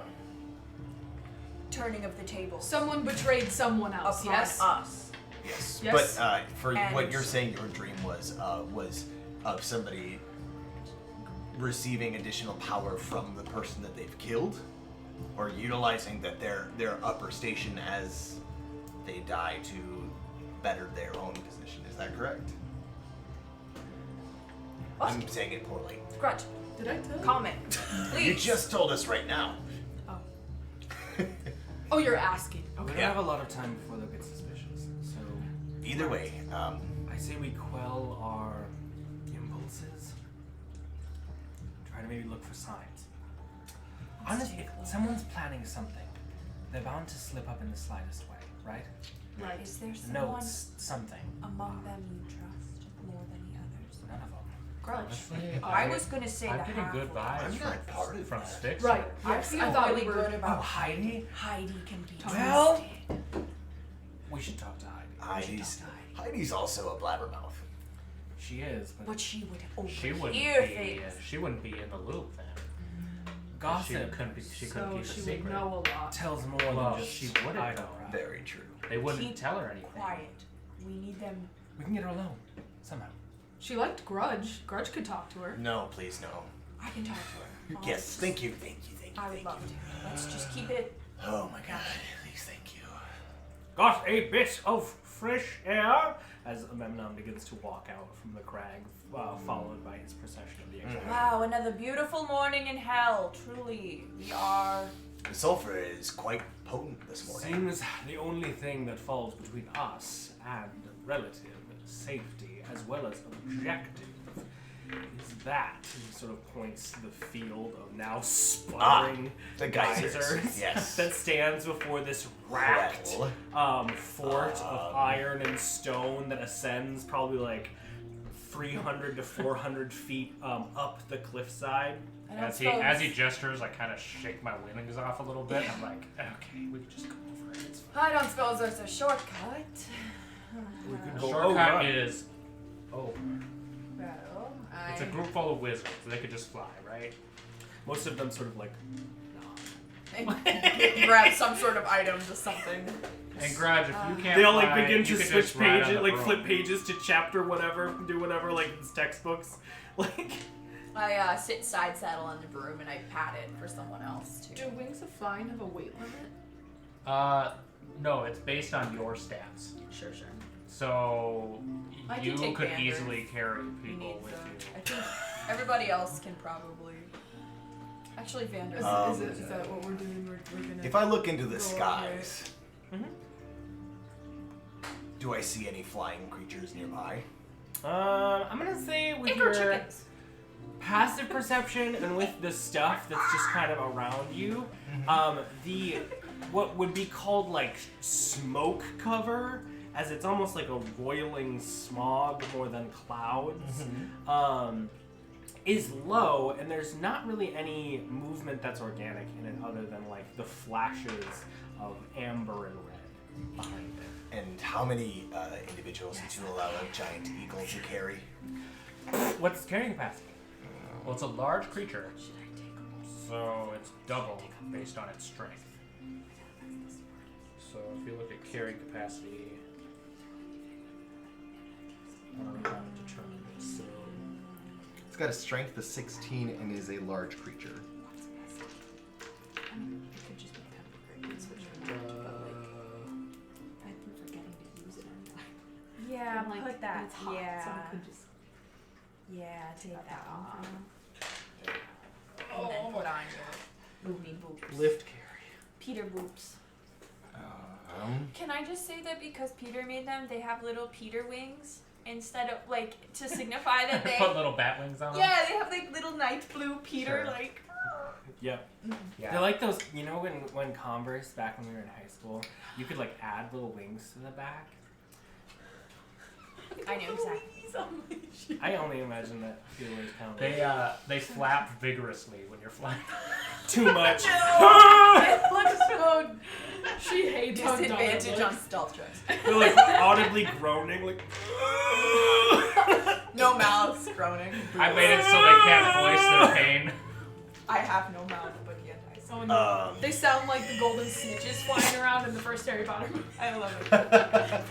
turning of the tables Someone betrayed someone else, upon yes? us. Yes. Yes. But for And- what you're saying, your dream was of somebody receiving additional power from the person that they've killed, or utilizing that their upper station as they die to better their own position. Is that correct? What? I'm saying it poorly. Grudj, Did I tell you? comment, please. You just told us right now. Oh. Oh, you're asking. We Okay. don't have a lot of time before they'll get suspicious. So Either way, I say we quell our impulses. Try to maybe look for signs. Honestly, if someone's planning something, they're bound to slip up in the slightest way, right? Right. Is there someone Notes, something. among them you trust more than the others? None of them. Grudge. Honestly, I was gonna say I'm the getting good half-orc. vibes I'm not part of from that. Styx. Right. I Yes, feel I thought really we were. good Oh, about Heidi? Heidi can be Well- trusted. We should talk to Heidi. We should talk to Heidi. Heidi's also a blabbermouth. She is, but But she would She overhear wouldn't be. things. She wouldn't be in the loop then. gossip She couldn't be. She couldn't So keep a she secret. would know a lot. tells more Well, than just she wouldn't I know. know, right? Very true. They wouldn't Keep tell her anything. Quiet. We need them. We can get her alone somehow. She liked Grudj. Grudj could talk to her. No, please no. I can talk to her. Yes, thank you. I would love to. Let's just keep it. Oh my god, please, thank you. Got a bit of fresh air as Memnon begins to walk out from the crag, followed by his procession of the exile. Wow, another beautiful morning in hell. Truly, we are. The sulfur is quite potent this morning. Seems the only thing that falls between us and relative safety, as well as objective, is that. He sort of points to the field of now sputtering the geysers. Yes. that stands before this racked Well. fort of iron and stone that ascends probably like 300 to 400 feet up the cliffside. I don't As suppose- he gestures, I kind of shake my wings off a little bit. I'm like, okay, we can just go over it. It's fine. I don't suppose there's a shortcut. We could The go shortcut over. is over. Well, It's a group full of wizards. They could just fly, right? Most of them sort of like And grab some sort of item to something. And Grudj, if you can't they all like fly, begin you to could switch just ride on pages, the like broom. flip pages to chapter whatever, do whatever, like it's textbooks. Like I sit side saddle on the broom and I pat it for someone else too. Do Wings of Flying have a weight limit? No, it's based on your stats. Sure. So I can you take could Vander. easily carry We people need with some. you. I think everybody else can probably. Actually, Vander. Is that what we're doing? We're gonna. If I look into the Go over skies, Mhm. do I see any flying creatures nearby? I'm gonna say with Indoor your chickens. passive perception and with the stuff that's just kind of around you, the what would be called like smoke cover, as it's almost like a roiling smog more than clouds, is low, and there's not really any movement that's organic in it other than like the flashes of amber and red behind it. And how many individuals did you allow a giant eagle to carry? What's its carrying capacity? Well, it's a large creature, so it's double based on its strength. So if you look at carrying capacity, I don't know how to determine this. So It's got a strength of 16 and is a large creature. I mean, it could just be temporary. It's switch it around, but like, I've been forgetting to use it anyway. Yeah, And, like, put that. It's hot, Yeah. so I could just. Yeah, take Put that that one on. for now. And then put on your boopy boops. Lift carry. Peter boops. Um, Can I just say that because Peter made them, they have little Peter wings instead of like to signify that they. put little bat wings on them. Yeah, they have like little night blue Peter Sure. like. Yep. Yeah. They're like those, you know, when Converse, back when we were in high school, you could like add little wings to the back. I know exactly. I only imagine that feelers count. They flap vigorously when you're flying. Too much. It looks so. She hates how dumb it Disadvantage on looks. stealth checks. They're like audibly groaning, like. No mouths groaning. I made it so they can't voice their pain. I have no mouth, but yet I Oh, say. no. They sound like the golden snitches flying around in the first Harry Potter movie. I love it.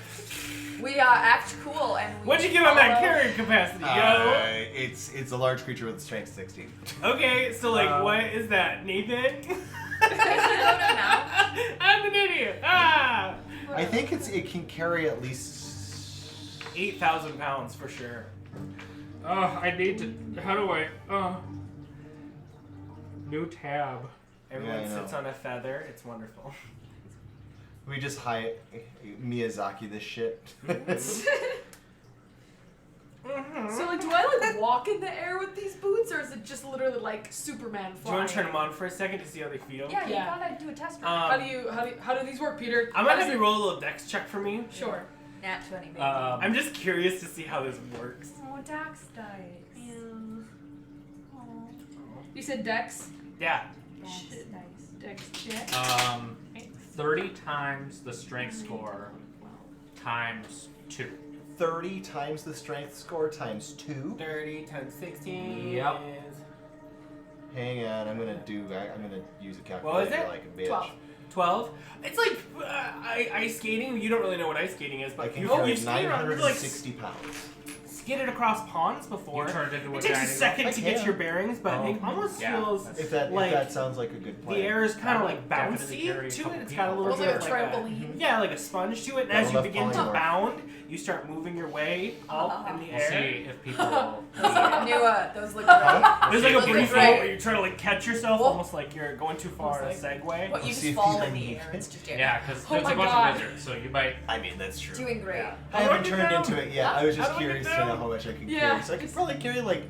We act cool and we What'd you give him that follow- carrying capacity, yo? It's a large creature with a strength 16. Okay, so like, what is that, Nathan? Should I go to now? I'm an idiot. Ah! I think it can carry at least 8,000 pounds for sure. I need to. How do I? New tab. Everyone Yeah, I sits know. on a feather. It's wonderful. We just Miyazaki this shit. Mm-hmm. So like, do I like walk in the air with these boots, or is it just literally like Superman flying? Do you want to turn them on for a second to see how they feel? Yeah, you Yeah. gotta do a test run. How do these work, Peter? I'm gonna have you roll a little dex check for me. Sure. Nat 20, baby. I'm just curious to see how this works. Oh, Dax dice. You said Dex. Yeah. Dax Shit. dice. Dex check. 30 times the strength score times 2. 30 times the strength score times 2. 30 times 16 Yep. is... Hang on, I'm gonna use a What calculator was it? like a bitch. 12. 12? It's like ice skating. You don't really know what ice skating is, I but can you've carry skated around, like 960 pounds. skated across ponds before. You turned into a It takes a giant second I to get can. your bearings, but it almost Yeah. feels If that like sounds like a good plan. the air is kind of like Definitely carry a bouncy to it. couple It's got a people. little Almost bit like a of trampoline. yeah, like a sponge to it. And as you Enough begin to polymorph. bound, you start moving your way up in the We'll air. see if people will. Those look great. Huh? There's like a Those brief look moment great. where you try to like catch yourself, Whoa. almost like you're going too far in a segue. But you See just if fall you in can the make air. it. It's just air. Yeah, because Oh there's my a bunch God. of lizards, so you might. I mean, that's true. Doing great. Yeah. I How do haven't get turned down? into it yet. I was How just do I get curious to down? know how much I could Yeah. carry. So I could probably carry like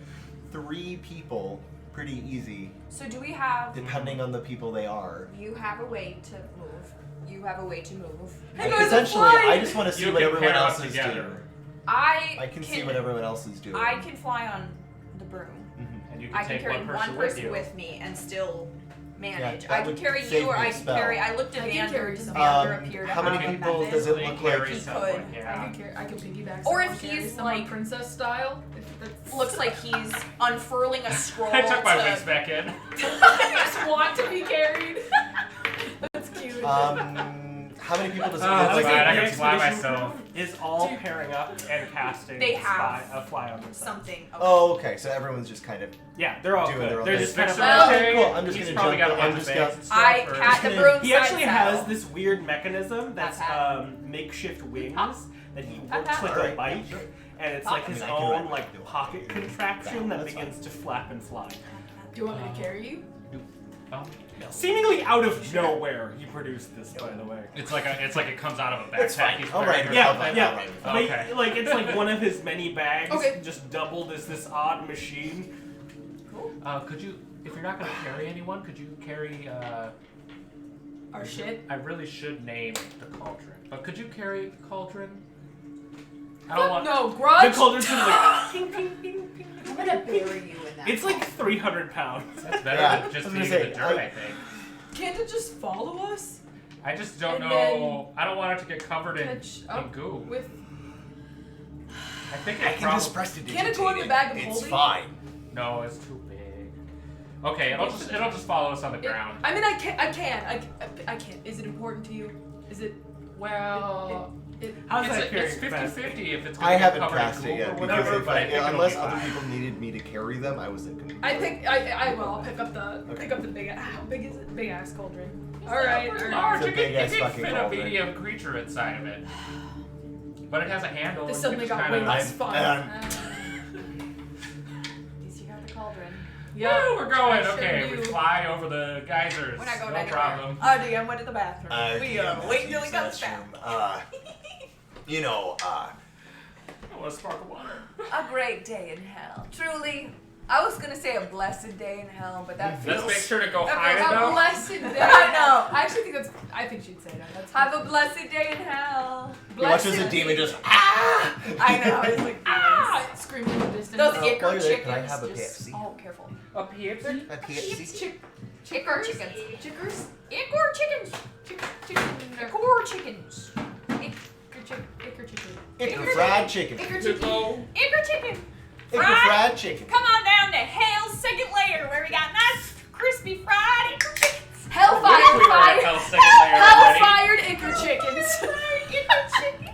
3 people pretty easy, So do we have? depending on the people they are. You have a way to move. You have a way to move. Hey guys, I'm Essentially, flying! I just want to see You what can everyone pair up else is together. doing. I I can see what everyone else is doing. I can fly on the broom. And you can I can take carry one one person person with you. me and still manage. that I can would carry save you, or me a I can spell. carry. I looked at I can Vander. carry Does some. Vander appear to how have many a people method? does it They look carry like? He someone, could. yeah. I can piggyback. Or someone, if carry he's, someone like- princess style. If that's- Looks like he's unfurling a scroll. I took my to- wings back in. I just want to be carried. That's cute. How many people does it Oh, look that's like? fine. I the can fly expedition myself. is all pairing up and casting They have a fly on themselves. something. Okay. Oh, okay. So everyone's just kind of. Yeah, they're all Doing good. their own They're thing. just kind of Well, like, okay, cool. I'm just He's gonna probably jump. got a I'm bunch just of gonna. bags and stuff. I or- cat the gonna- broom. he actually side has saddle. this weird mechanism that's Pat, makeshift wings that he Pat, works pat. like a Alright, bike, and it's like I mean, his I can own ride like it. pocket contraption that That's begins to flap and fly. Do you want me to carry you? Oh. Seemingly out of nowhere, he produced this, by the way. It's like it comes out of a It's fine. backpack. He's I'll wearing ride or it. Yeah, something. yeah. I'll ride it. But, Okay. like it's like one of his many bags, Okay. just doubled as this odd machine. Cool. Could you, if you're not going to carry anyone, could you carry? Our shit. I really should name the cauldron, but could you carry the cauldron? I don't want. No, The Grudj. cauldron's just like ping, ping, ping, ping. I'm gonna bury you in that. It's like 300 pounds. That's better Yeah, than just I was being gonna in the say, dirt. I- I think. Can't it just follow us? I just don't And know. I don't want it to get covered in, Catch in up goo. with. I think I it can probably. just press to digitate Can it go in the bag of It's holding? fine. No, it's too big. Okay, it'll just follow us on the ground. I mean, I can't. Is it important to you? Is it? Well, How's that it's carrying capacity? 50-50 if it's I gonna get haven't covered in cast goo it or yet because whatever, if but I think it'll unless be other fine. people needed me to carry them, I wasn't gonna. I think I will. I'll pick up the Okay. big. How big is it? Big ass cauldron. It's All right. not All Large, right. It's a it big-ass can fucking fit a cauldron. medium creature inside of it. But it has a handle. This and suddenly it's got kinda way less nice. fun. At least you got the cauldron. Yeah. Woo, we're going. I sure Okay, do. we fly over the geysers. We're not going no anywhere. problem. Oh, dude, I went to the bathroom. We DM wait has till he used comes that back. room. You know, I want a spark of water. A great day in hell. Truly, I was gonna say a blessed day in hell, but that feels. Let's make sure to go That high feels A enough. blessed day. I know. I actually think that's. I think she'd say that. That's Have a blessed day in hell. you watch as a demon just ah. I know. It's like ah screaming in the distance. those While ichor you're there, chickens. can I have a just, Pepsi? oh, careful. A Pepsi? A Pepsi? Ichor chickens. Chickers. Ichor chickens. Ichor chickens. Ichor chicken. Ichor fried chicken. Ichor chicken. Ichor chicken. Ichor Fried? fried chicken. Come on down to hell's second layer where we got nice crispy fried ichor chickens. Hellfire. We were at Hell's second layer already. Hell-fired ichor chickens. Ichor chickens.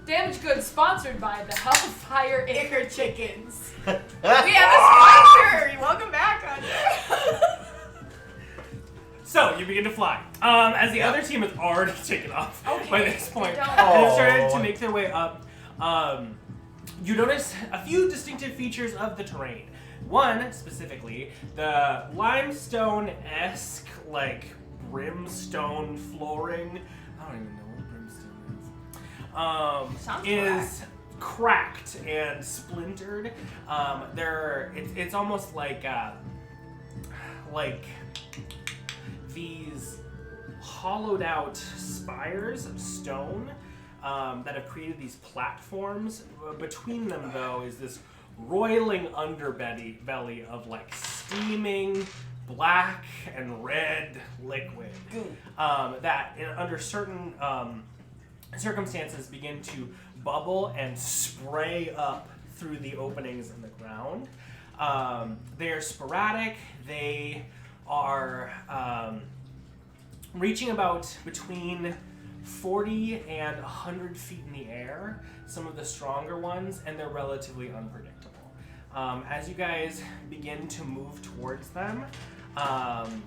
Damaged Goods sponsored by the Hellfire Ichor Chickens. We have a sponsor. Welcome back, Hunter. So you begin to fly. As the other team has already taken off by this point, don't. and have started Oh. to make their way up. You notice a few distinctive features of the terrain. One specifically, the limestone-esque, like brimstone flooring. I don't even know what brimstone is. Sounds Is cracked and splintered. It's almost like these hollowed out spires of stone that have created these platforms. Between them, though, is this roiling underbelly of like steaming black and red liquid that under certain circumstances begin to bubble and spray up through the openings in the ground. They are sporadic. They are reaching about between 40 and 100 feet in the air, some of the stronger ones, and they're relatively unpredictable. As you guys begin to move towards them, I'm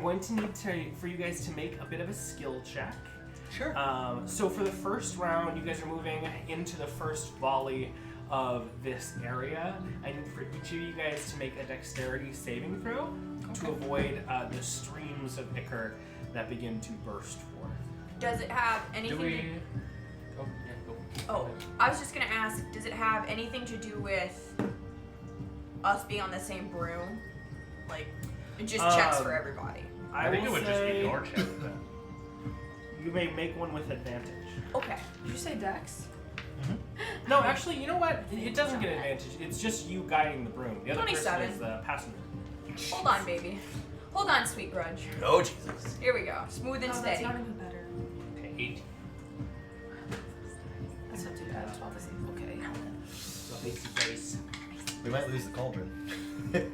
going to need for you guys to make a bit of a skill check. Sure. So for the first round, you guys are moving into the first volley of this area. I need for each of you guys to make a dexterity saving throw to avoid the streams of ichor that begin to burst forth. Does it have anything? Do we? Oh, yeah, go. Oh, I was just gonna ask. Does it have anything to do with us being on the same broom? Like, it just checks for everybody. I think it will would just be say your check then. You may make one with advantage. Okay. Did you say Dex? No, actually, you know what? It doesn't get advantage. It's just you guiding the broom. The other 27. person is the passenger. Hold on, baby. Hold on, sweet Grudj. Oh, Jesus. Here we go. Smooth and Oh, that's steady. not even better. Okay, 18. That's not too bad. 12 is okay. Face. We might lose the cauldron.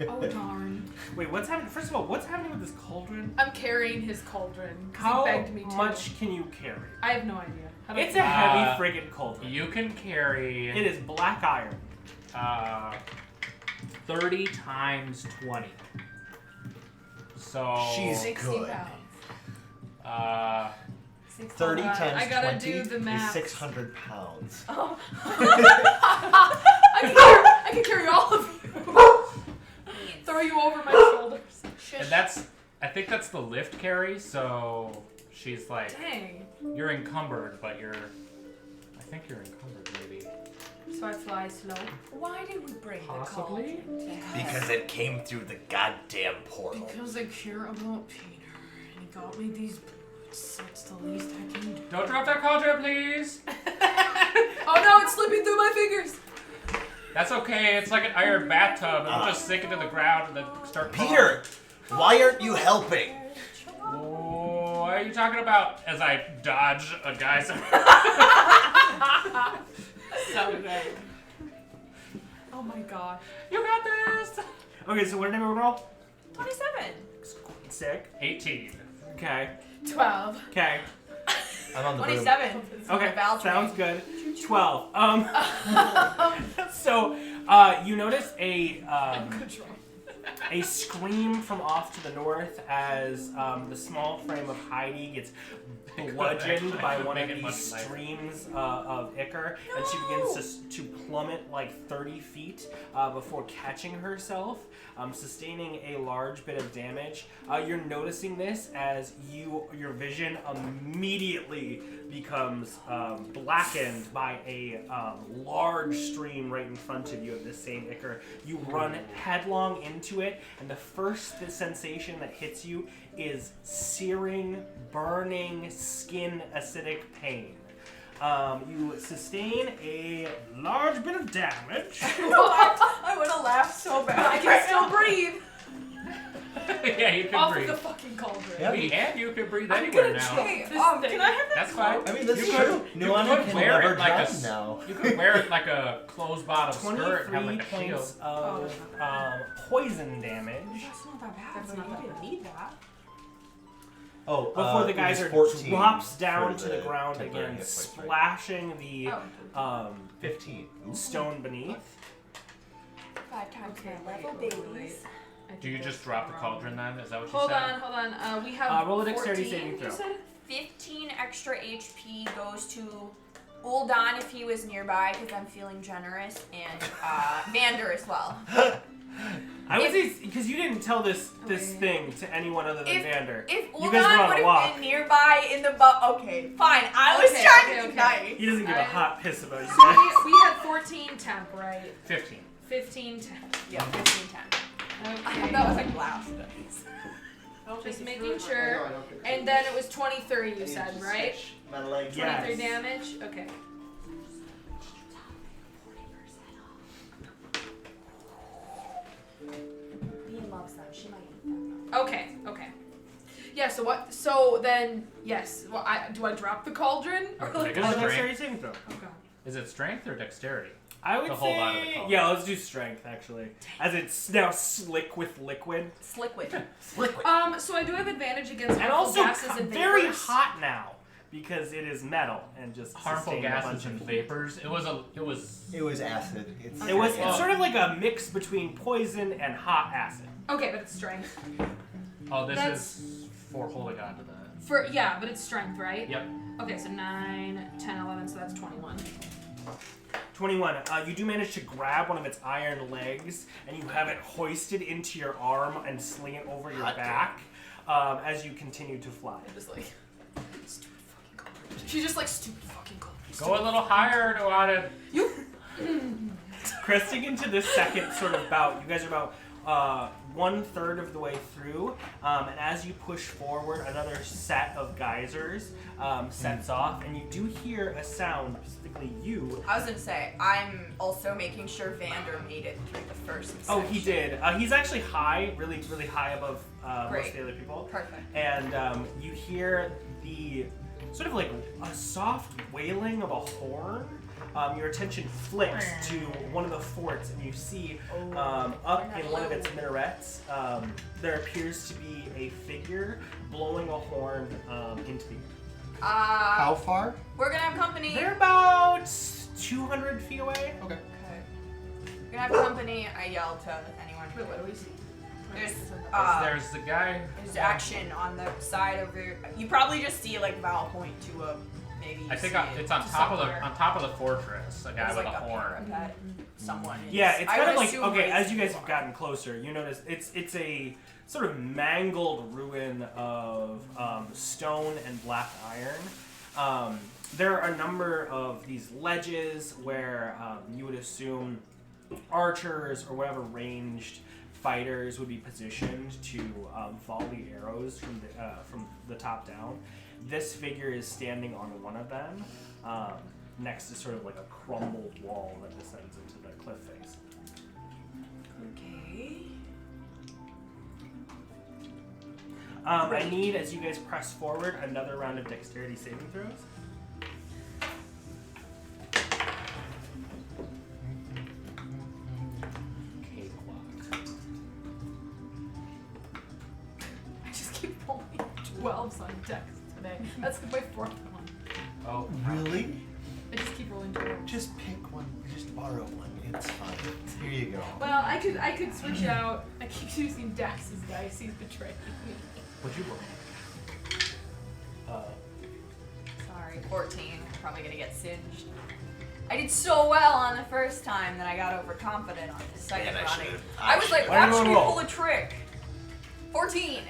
Oh darn. Wait, what's happening? First of all, what's happening with this cauldron? I'm carrying his cauldron. 'Cause How he begged me to. much can you carry? I have no idea. How do It's I a heavy friggin' cauldron. You can carry It is black iron. 30 times 20. So She's 60 good. pounds. 30 Hold on, times I gotta 20 do the is math. 600 pounds. Oh. I can carry all of you. Throw you over my shoulders. and I think that's the lift carry, so she's like, Dang. you're encumbered, but I think you're encumbered maybe. So I fly slow. Why did we bring Possibly? the cauldron? Because it came through the goddamn portal. Because I care about Peter, and he got me these boots. That's the least I can do. Don't drop that cauldron, please! Oh no, it's slipping through my fingers. That's okay, it's like an iron bathtub, and we'll just sink it to the ground and then start crawling. Peter, why aren't you helping? Oh, what are you talking about? As I dodge a guy's... So good. Oh my gosh. You got this! Okay, so what did everyone roll? 27. Sick. 18. Okay. 12. Okay. I'm on the broom. 27. Okay. Val's Sounds good. 12. So, you notice a scream from off to the north as the small frame of Heidi gets bludgeoned by one of these streams of ichor, and she begins to plummet like 30 feet before catching herself, sustaining a large bit of damage. You're noticing this as your vision immediately becomes blackened by a large stream right in front of you of this same ichor. You run headlong into it, and the first sensation that hits you is searing, burning, skin acidic pain. You sustain a large bit of damage. I would have laughed so bad. I can still breathe. Yeah, you can Off breathe. of the fucking cauldron. Yeah. And you can breathe I'm anywhere gonna now. try. Can I have that? That's fine. I mean, that's You true. could Nuanen can wear never it like drown now. You could wear it like a closed-bottom skirt and have 23 like a shield. points of poison damage That's not that bad. That's not that you didn't need that. Oh, before the it geyser was 14 drops down for to the ground temporary again, hit points, right? splashing the 15. Ooh. stone beneath. 5 times Okay, my level, wait. babies. I Do you think just that's drop the wrong. cauldron then? Is that what you Hold said? on. We have Roll a dexterity 14, saving you throw. said? 15 extra HP goes to Uldan if he was nearby, because I'm feeling generous, and Vander as well. I would say because you didn't tell this thing to anyone other than Vander. If you guys were Ulan on would a walk. have been nearby in the okay, fine. I was trying to be nice. He doesn't give a hot piss about you So guys. we had 14 temp, right? 15. 15 temp. Yeah, 15, 10. Okay. That was like glass dice. Just making sure. And then it was 23, you said, right? My legs. 23 damage? Okay. Bean loves them. She might eat them. Okay. Yeah, so what? So then, yes. Well, do I drop the cauldron? Or Make a Oh, strength. dexterity saving throw. Okay. Is it strength or dexterity? I would To hold say, on to the cauldron. yeah, let's do strength actually, as it's now slick with liquid, Sliquid. So I do have advantage against and harmful also gases and very vapors. hot now because it is metal and just Harmful sustained a gases bunch and of- vapors. It was It was acid. It's It's sort of like a mix between poison and hot acid. Okay, but it's strength. Oh, this That's- is for holding on to the. But it's strength, right? Yep. Okay, so 9, 10, 11, so that's 21. 21. You do manage to grab one of its iron legs, and you have it hoisted into your arm and sling it over your Hot back as you continue to fly. I'm just like, stupid fucking cauldron. She's just like, stupid fucking cauldron. Go a little higher, Nuanen. You. Cresting into this second sort of bout, you guys are about 1/3 of the way through, and as you push forward, another set of geysers sets off, and you do hear a sound, specifically you. I was gonna say, I'm also making sure Vander made it through the first section. Oh, he did. He's actually high, really, really high above most Great. of the other people. Perfect. And you hear the sort of like a soft wailing of a horn. Your attention flicks to one of the forts, and you see up in one of its minarets, there appears to be a figure blowing a horn into the air. How far? We're gonna have company. They're about 200 feet away. Okay. Okay. We're gonna have company. I yell to anyone. Wait, what do we see? There's the guy. There's action on the side over. You probably just see like Val point to a maybe. I think see it it's on to top somewhere. of the fortress. A guy There's with like a horn. parapet. Someone. is- Yeah, it's I kind would of like assume okay. raising As you guys the have bar. gotten closer, you notice it's a sort of mangled ruin of stone and black iron. There are a number of these ledges where you would assume archers or whatever ranged fighters would be positioned to volley arrows from the top down. This figure is standing on one of them, next to sort of like a crumbled wall that descends into the cliff face. Okay. I need, as you guys press forward, another round of dexterity saving throws. Cakewalk. I just keep rolling 12s on dex today. That's my 4th one. Oh, Really? I just keep rolling 12s. Just pick one. Just borrow one. It's fine. Here you go. Well, I could switch out. I keep using Dax's dice. He's betrayed me. what'd you roll? Sorry, 14. I'm probably gonna get singed. I did so well on the first time that I got overconfident on the second Man, I running. should've- I was like, Why don't you watch me roll? pull a trick. 14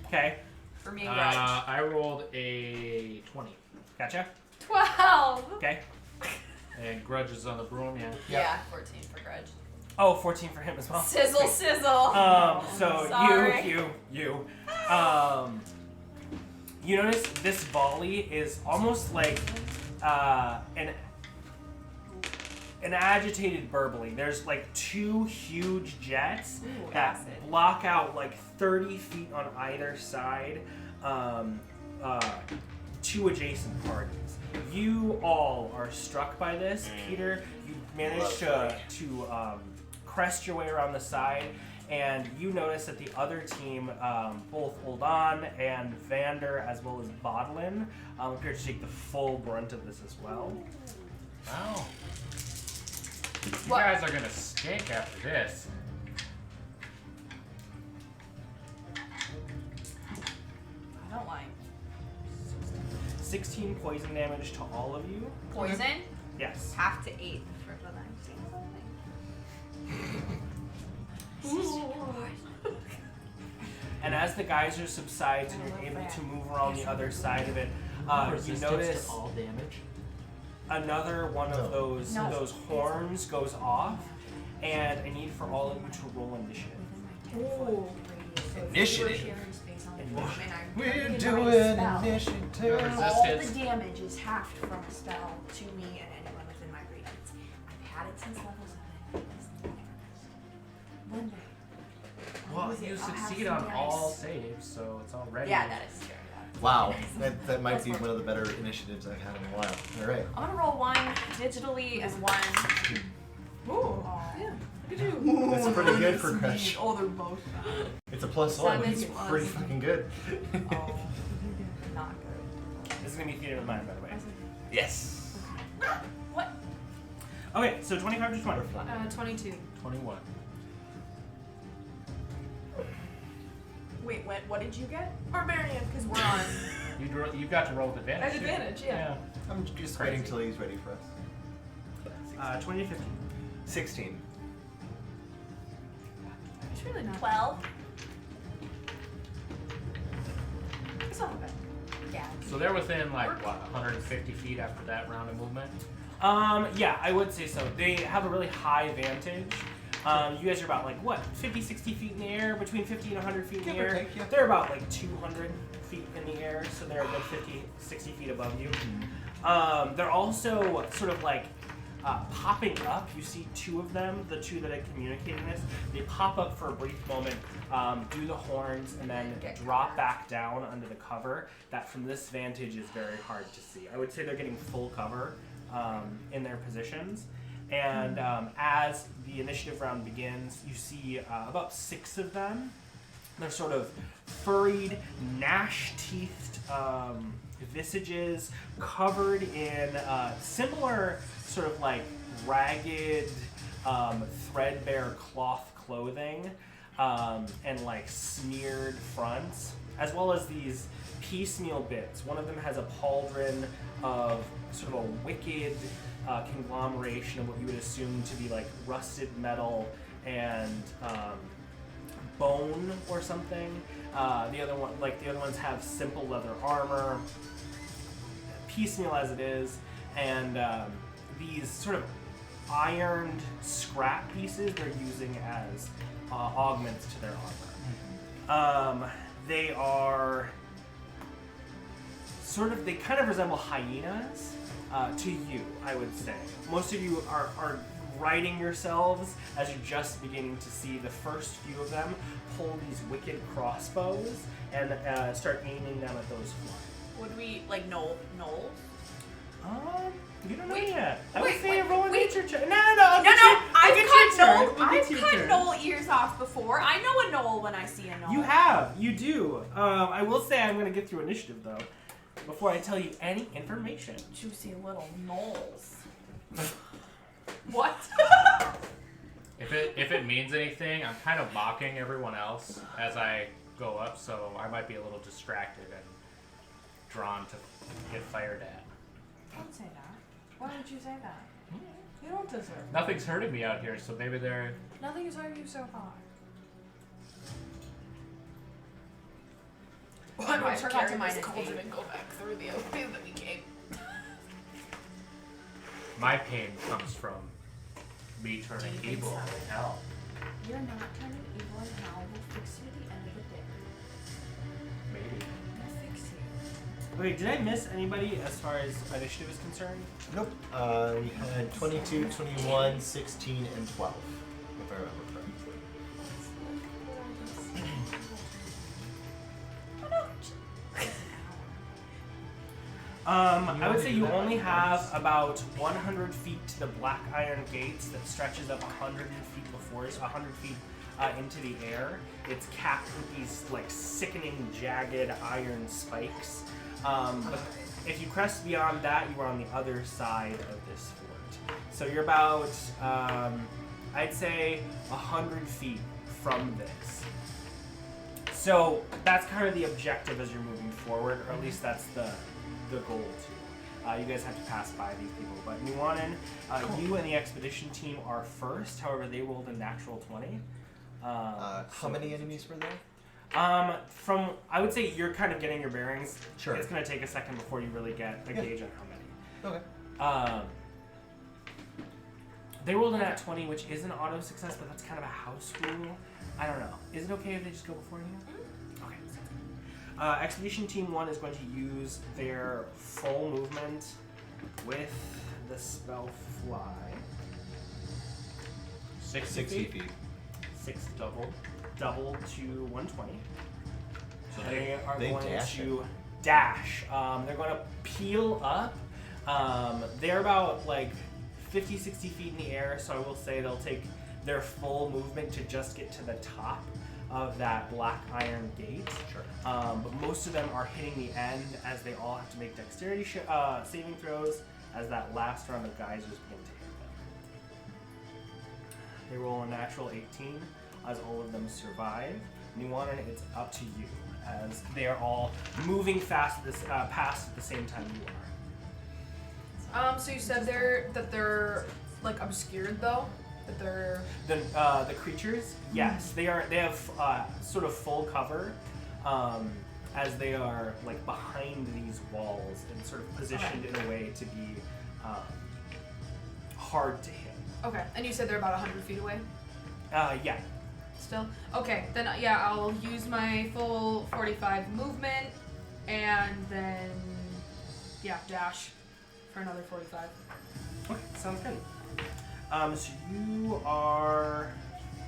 Okay, for me and Grudj. I rolled a 20. gotcha. 12. Okay. And Grudge is on the broom, yeah. Yeah, 14 for Grudj. Oh, 14 for him as well. Sizzle, sizzle. So Sorry. you notice this volley is almost like an agitated burbling. There's like two huge jets Ooh, that acid. block out like 30 feet on either side two adjacent parties. You all are struck by this. Peter, you managed to crest your way around the side, and you notice that the other team, both Uldan and Vander, as well as Bodlin, appear to take the full brunt of this as well. Wow. You What? guys are gonna stink after this. I don't like 16 poison damage to all of you. poison. Yes. Half to 8 for the 19 something. and as the geyser subsides and you're able to move around the other side of it, you Resistance notice to all damage. another one of those horns goes off, and I need for all of you to roll initiative. Ooh. Initiative. We're doing initiative. All Resistance. the damage is halved from a spell to me and anyone within my radius. I've had it since level 7. One day. Well, you succeed on all saves, so it's already. Yeah, that is true. Wow, that might be one of the better initiatives I've had in a while. All right. I'm gonna roll 1 digitally as 1. Ooh. Yeah. Look at you. That's pretty good for Grudj. Oh, they're both. It's a +1. Seven It's plus. pretty fucking good. Oh, not good. This is gonna be theater of the mind, by the way. Yes. What? Okay, so 25 to 20. 22. 21. Wait, what did you get? Barbarian, because we're on. You got to roll with advantage. At advantage, yeah. I'm just Crazy. waiting till he's ready for us. 20 to 15. 16. It's really not. 12. It's not bad. Yeah. So they're within like what, 150 feet after that round of movement. Yeah, I would say so. They have a really high vantage. You guys are about like what, 50, 60 feet in the air, between 50 and 100 feet in the Give or air. take, yeah. They're about like 200 feet in the air, so they're a good 50, 60 feet above you. They're also sort of like popping up. You see two of them, the two that are communicating this. They pop up for a brief moment, do the horns, and then drop back down under the cover. That from this vantage is very hard to see. I would say they're getting full cover in their positions. And as the initiative round begins, you see about 6 of them. They're sort of furried, gnash-teethed visages, covered in similar sort of like ragged, threadbare cloth clothing, and like smeared fronts, as well as these piecemeal bits. One of them has a pauldron of sort of a wicked conglomeration of what you would assume to be like rusted metal and bone or something. The other ones have simple leather armor, piecemeal as it is, and these sort of ironed scrap pieces they're using as augments to their armor. They are they kind of resemble hyenas. To you, I would say. Most of you are righting yourselves as you're just beginning to see the first few of them pull these wicked crossbows and start aiming them at those flying. Would we like Knowles? You don't know Wait, yet. I would wait, say wait, roll a wait. nature check. No. I've cut Knoll ears off before. I know a Knoll when I see a Knoll. You have. You do. I will say I'm going to get through initiative though, before I tell you any information. Juicy little Knolls. What? If it means anything, I'm kind of mocking everyone else as I go up, so I might be a little distracted and drawn to get fired at. Don't say that. Why would you say that? You don't deserve it. Nothing's hurting me out here, so maybe they're. Nothing has hurt you so far. Why don't I forgot carry to this minus cauldron 8. and go back through the opening that we came? My pain comes from me turning Do you think evil so? in hell. You're not turning evil and hell will fix you at the end of the day. Maybe. We'll fix you. Okay, did I miss anybody as far as initiative is concerned? Nope. We had 22, 21, 16, and 12, if I remember correctly. I would say you only have about 100 feet to the black iron gates that stretches up 100 feet before, 100 feet into the air. It's capped with these like sickening, jagged iron spikes. But if you crest beyond that, you are on the other side of this fort. So you're about, I'd say, 100 feet from this. So that's kind of the objective as you're moving forward, or at least that's the goal too. You guys have to pass by these people. But Nuanen, you and the expedition team are first. However, they rolled a natural 20. How many enemies were there? I would say you're kind of getting your bearings. Sure. It's going to take a second before you really get a gauge on how many. Okay. They rolled an at 20, which is an auto success, but that's kind of a house rule. I don't know. Is it okay if they just go before you? Okay. Expedition Team 1 is going to use their full movement with the spell fly. 60 feet. 6 double to 120. So They are they going dash to dash. They're going to peel up. They're about like 50, 60 feet in the air, so I will say they'll take their full movement to just get to the top of that black iron gate. Sure. But most of them are hitting the end as they all have to make dexterity saving throws as that last round of geysers begin to hit them. They roll a natural 18 as all of them survive. Nuanen, it's up to you as they are all moving past at the same time you are. So you said they're like obscured though? That they're The creatures, yes, they have sort of full cover, as they are like behind these walls and sort of positioned in a way to be hard to hit. okay. And you said they're about 100 feet away. Yeah. Still? Okay, then yeah, I'll use my full 45 movement and then dash for another 45. Okay, sounds good. So you are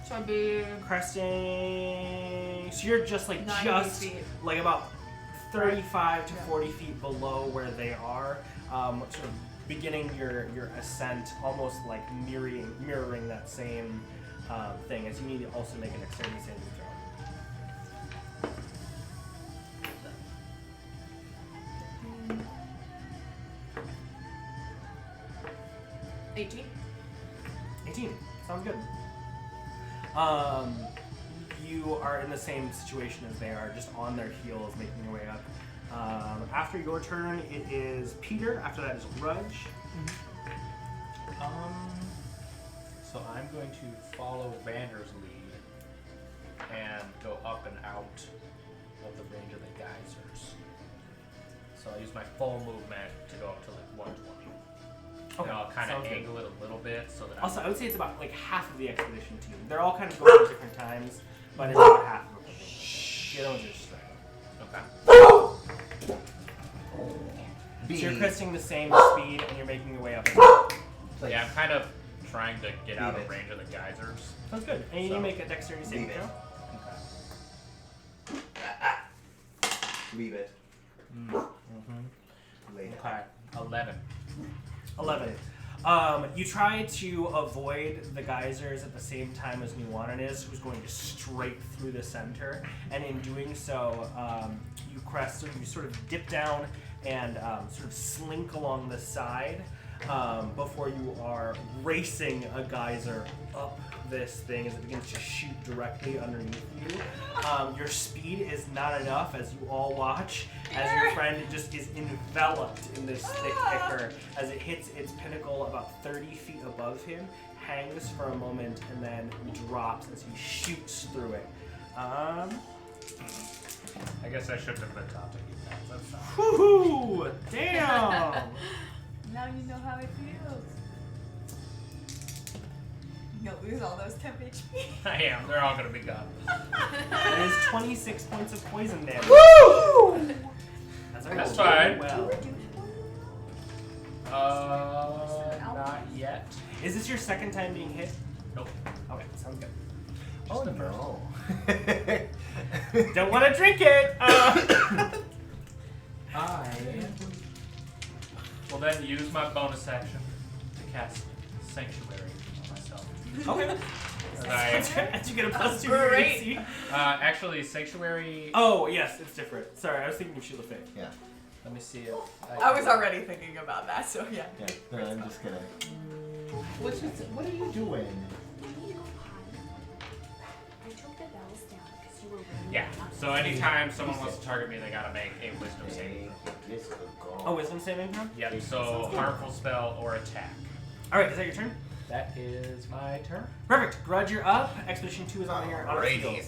So I'd be cresting. So you're just like 90 feet. like about 35 to 40 feet below where they are, sort of beginning your ascent, almost like mirroring that same thing. As you need to also make an dexterity saving throw. 18. 18. Sounds good. You are in the same situation as they are, just on their heels, making your way up. After your turn, it is Peter. After that is Grudj. So I'm going to follow Vander's lead and go up and out of the range of the geysers. So I'll use my full movement to go up to like 120. Okay, And I'll kind of sounds good. angle it a little bit so that Also, I would say it's about like half of the expedition team. They're all kind of going at different times, but it's about half of them. The other ones are just straight. Okay. So you're cresting the same speed, and you're making your way up. Yeah, I'm kind of trying to get out of range of the geysers. Sounds good. And you So- make a dexterity saving Leave it. throw. Leave it. Leave it. Okay. 11. 11. You try to avoid the geysers at the same time as Nuanen is, who's going straight through the center. And in doing so, you crest, you sort of dip down and sort of slink along the side before you are racing a geyser up this thing as it begins to shoot directly underneath you. Your speed is not enough as you all watch as your friend just is enveloped in this thick ichor as it hits its pinnacle about 30 feet above him, hangs for a moment, and then drops as he shoots through it. I guess I shouldn't have been taught to eat that. That's fine. Woohoo! Damn! Now you know how it feels. You'll lose all those temp HP. I am. They're all going to be gone. It is 26 points of poison damage. Woo! That's fine. Well. Not yet. Is this your second time being hit? Nope. Okay, sounds good. Oh no. Don't want to drink it! I will then use my bonus action to cast Sanctuary on myself. Okay. As you get a plus 2 to your Great. AC. Actually, Sanctuary... Oh, yes, it's different. Sorry, I was thinking of Shield of Faith. Yeah. Let me see if... I was already thinking about that, so yeah. Yeah. No, I'm just gonna. What are you doing? I took the bells down because you were really Yeah. So anytime someone wants to target me, they gotta make a Wisdom saving throw. This will go. Oh, wisdom saving throw? Yep. So harmful spell or attack. Alright, is that your turn? That is my turn. Perfect. Grudj, you're up. Expedition 2 is on your Alrighty.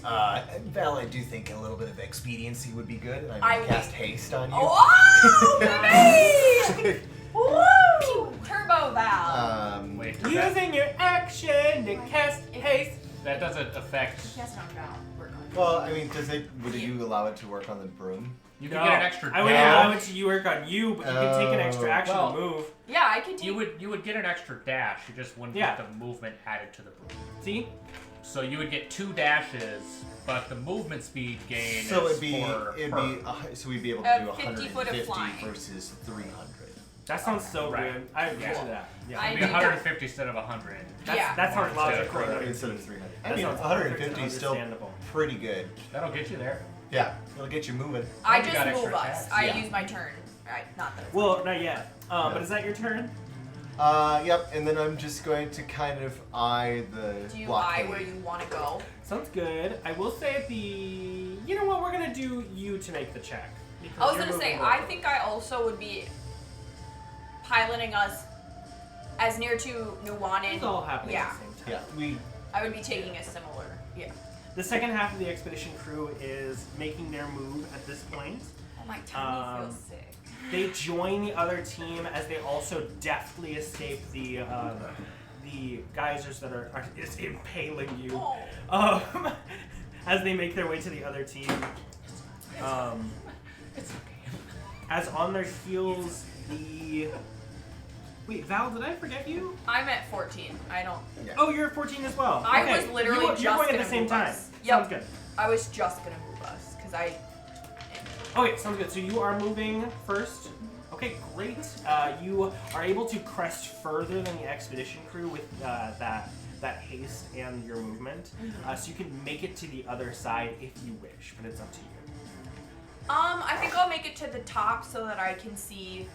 Val, I do think a little bit of expediency would be good. I'm I going to cast haste on you. Oh, baby! Woo! Turbo Val. Wait. Using your action to cast haste. That doesn't affect. Yes, no, work on it. Well, I mean, would you allow it to work on the broom? You can get an extra I wouldn't allow it dash. to work on you, but you can take an extra action Well, to move. Yeah, I can take. You would get an extra dash. You just wouldn't Yeah. get the movement added to the broom. See? So you would get 2 dashes, but the movement speed gain So is it'd be for so we'd be able to do 50 foot of 150 flying. versus 300. That sounds so Right. good. I agree Yeah. to that. Yeah. I It'd be need that. 150 instead of 100. Yeah. That sounds logical. Instead of 300. I That mean, sounds 150 perfect and is still understandable. pretty good. That'll get you there. Yeah, it'll get you moving. I You just got move extra us. attacks. I Yeah. use my turn. Right, not that. Well, not yet. But is that your turn? Yep, and then I'm just going to kind of eye the Do you blockade. eye where you want to go? Sounds good. I will say at the... You know what? We're going to do you to make the check. because I was you're gonna say, moving I over. think I also would be piloting us as near to Nuanen. It's all happening Yeah. at the same time. Yeah, I would be taking a similar. Yeah. The second half of the expedition crew is making their move at this point. Oh, my tummy feels sick. They join the other team as they also deftly escape the geysers that are is impaling you. Oh. As they make their way to the other team. It's okay. As on their heels, the... Wait, Val, did I forget you? I'm at 14. I don't. yeah. Oh, you're at 14 as well. I Okay. was literally you're just going at gonna the same move time. us. Sounds Yep. good. I was just gonna move us because I. Okay, sounds good. So you are moving first. Okay, great. You are able to crest further than the expedition crew with that haste and your movement. So you can make it to the other side if you wish, but it's up to you. I think I'll make it to the top so that I can see.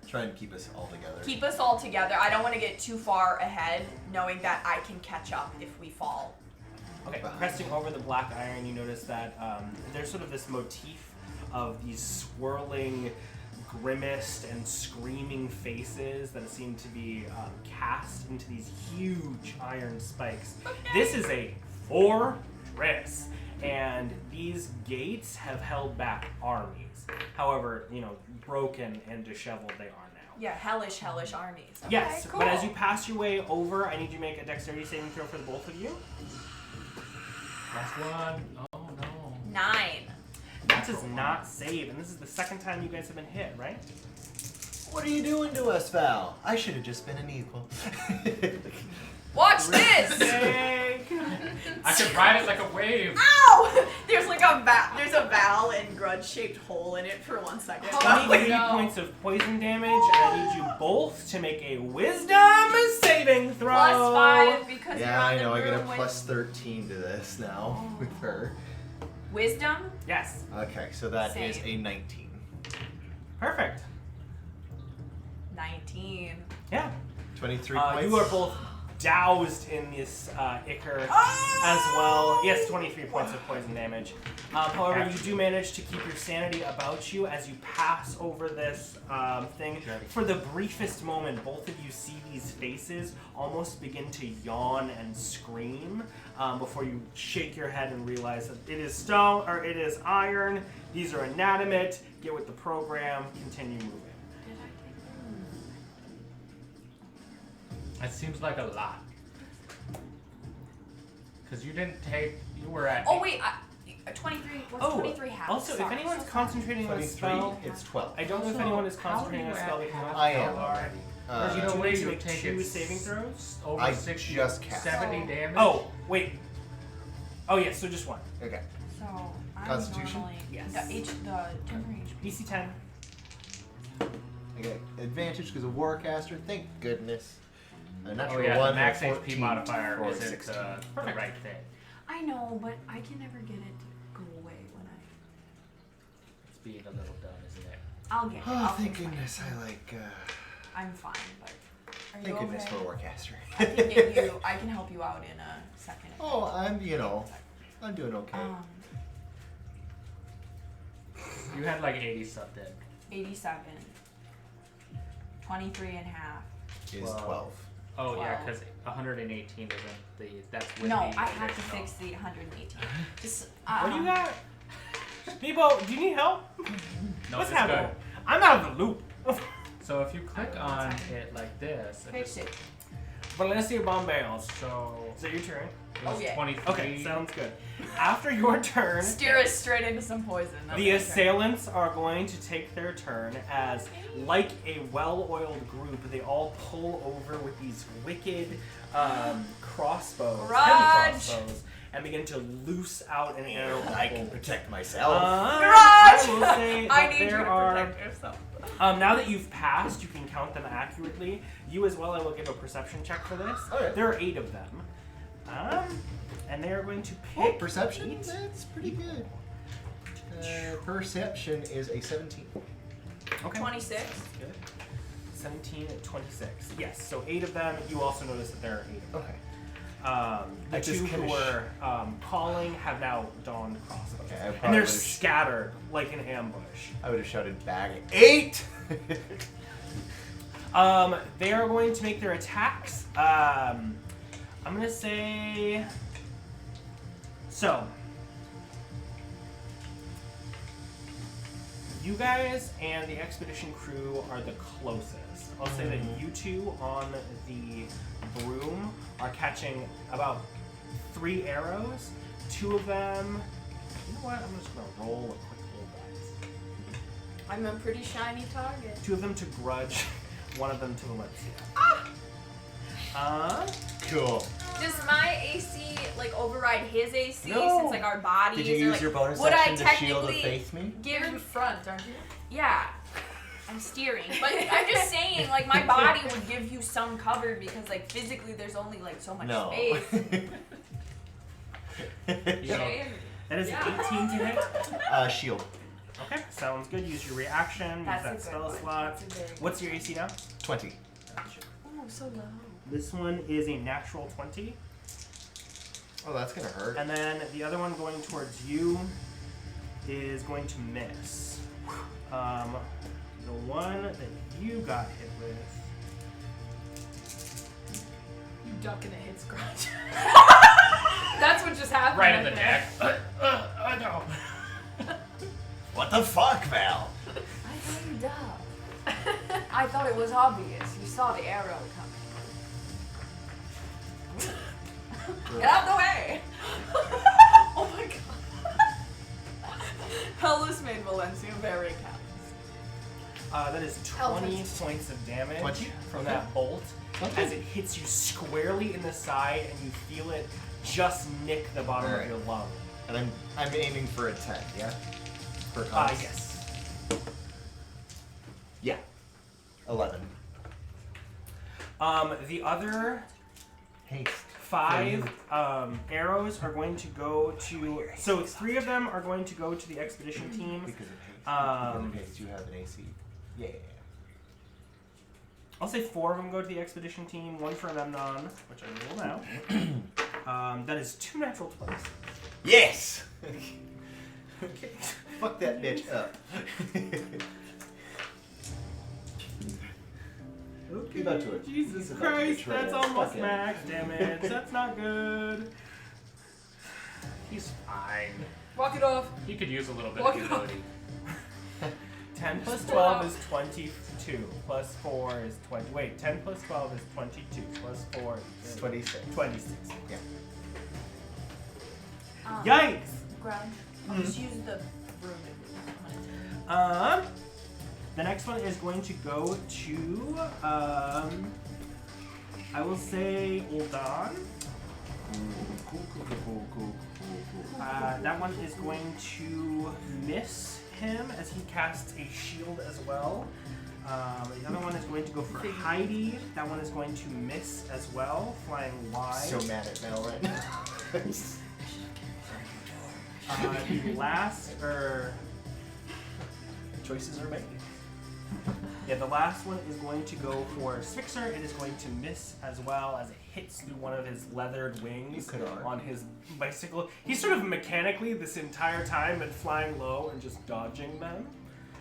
Try and keep us all together. Keep us all together. I don't want to get too far ahead, knowing that I can catch up if we fall. Okay, cresting over the black iron, you notice that there's sort of this motif of these swirling, grimaced and screaming faces that seem to be cast into these huge iron spikes. This is a fortress, and these gates have held back armies. However, broken and disheveled they are now. Yeah, hellish armies. Okay, Yes, cool. but as you pass your way over, I need you to make a dexterity saving throw for the both of you. Last one. Oh no. 9. That does not save, and this is the second time you guys have been hit, right? What are you doing to us, Val? I should have just been an equal. Watch this! Yay! I could ride it like a wave. Ow! There's like there's a Val and Grudj shaped hole in it for 1 second. 23 points of poison damage, and I need you both to make a wisdom saving throw. +5 because Yeah, you're on I the know. I get a room with plus 13 to this now with her. wisdom. Yes, Okay, so that is Save. a 19. perfect. 19. Yeah. 23 points. You are both doused in this ichor as well. Yes, 23 points of poison damage. However, you do manage to keep your sanity about you as you pass over this thing. For the briefest moment, both of you see these faces almost begin to yawn and scream before you shake your head and realize that it is stone or it is iron. These are inanimate. Get with the program. Continue moving. That seems like a lot. Because you were at. Oh wait, 23. What's 23 half? Also, if anyone's concentrating on a 23, spell, it's 12. I don't know if Also, anyone is how concentrating on a are you spell. at They can half I am health already. There's Do no you way need to you make take 2 it saving throws? over I 60, just cast. 70 damage. Oh, wait. Oh, yes, so just 1. Okay. So I'm Constitution? normally Yes. the temporary HP. DC 10. I get advantage because of Warcaster. Thank goodness. A natural Oh yeah, 1 the max and a HP 14 modifier for isn't 16. the right thing. I know, but I can never get it to go away when It's being a little dumb, isn't it? I'll get it. Oh, I'll thank fix goodness. I like. I'm fine, but are you Thank okay? goodness for Warcaster. I can get you. I can help you out in a second. Oh, I'm doing okay. You had like 80 something. 87. 23 and a half. Is Wow. 12. Oh yeah, 12. because 118 isn't the. That's with No, the I have to additional. fix the 118. Just, What do you got? People, do you need help? No, What's it's happening? good. I'm out of the loop. So if you click on it like this, it Fix it. Valenccya VonVail. So Is it your turn? it was Oh, yeah. 23. Okay, sounds good. After your turn, Steer us straight into some poison. That's the my assailants are going to take their turn as, like a well-oiled group, they all pull over with these wicked crossbows, heavy Grudj! crossbows, and begin to loose out an arrow. I can protect myself. I will say I that need you there to are. protect yourself. Now that you've passed, you can count them accurately. You as well, I will give a perception check for this. Alright. There are 8 of them. And they are going to Oh, pick perception? 8. That's pretty good. Perception is a 17. Okay. 26. Good. 17 and 26. Yes, so 8 of them. You also notice that there are 8 of them. Okay. The I just 2 who kinda were calling have now donned crossbows. Okay, I and probably they're would've scattered like an ambush. I would have shouted bag 8! They are going to make their attacks. I'm going to say... So, you guys and the expedition crew are the closest. I'll say that you two on the broom are catching about 3 arrows. 2 of them... You know what? I'm just going to roll a quick roll dice. I'm a pretty shiny target. 2 of them to Grudj, 1 of them to Valenccya. Cool. Does my AC like override his AC No. since like our bodies Did you are use like? your bonus would action I to shield of technically faith me? You're in give? front, aren't you? Yeah, I'm steering, but I'm just saying like my body would give you some cover because like physically there's only like so much No. space. You know, Okay? That is Yeah. 18 to hit. Shield. Okay, sounds good. Use your reaction. That's use a that good spell one. slot. That's a very good What's your AC now? 20. Oh, so low. This one is a natural 20. Oh, that's gonna hurt. And then the other one going towards you is going to miss. The one that you got hit with. You duck and it hits Grudj. That's what just happened. right in the there. neck. No. What the fuck, Val? I thought you dumb. I thought it was obvious. You saw the arrow coming. Get out the way! Oh my god. Hellas made Valenccya very callous. That is 20 Elephant. points of damage 20? from Okay. that bolt Okay. as it hits you squarely in the side and you feel it just nick the bottom Alright. of your lung. And I'm aiming for a 10, yeah? For cons? Yes. Yeah. 11. The other Haste. 5 arrows are going to go to. So 3 of them are going to go to the expedition team. Because of haste. Um, Because of haste, you have an AC. Yeah. I'll say 4 of them go to the expedition team. 1 for Memnon, which I roll now. That is 2 natural 20s. Yes! Okay. Fuck that bitch up. Give that to it. Jesus Give that to Christ, Betrayal. that's almost Fuck it. max damage. That's not good. He's fine. Walk it off. He could use a little bit Walk of it off. humility. 10 plus 12 is 22. Plus 4 is 20. Wait, 10 plus 12 is 22. Plus 4 is 26. 26. Yeah. Yikes! Grudj. I'll just use the broom. The next one is going to go to, I will say Uldan. That one is going to miss him as he casts a shield as well. The other one is going to go for Heidi. That one is going to miss as well, flying wide. So mad at Mel right now. The last, Choices are made. yeah, the last one is going to go for Spixer. It is going to miss as well as it hits through one of his leathered wings You could arc. on his bicycle. He's sort of mechanically this entire time been flying low and just dodging them.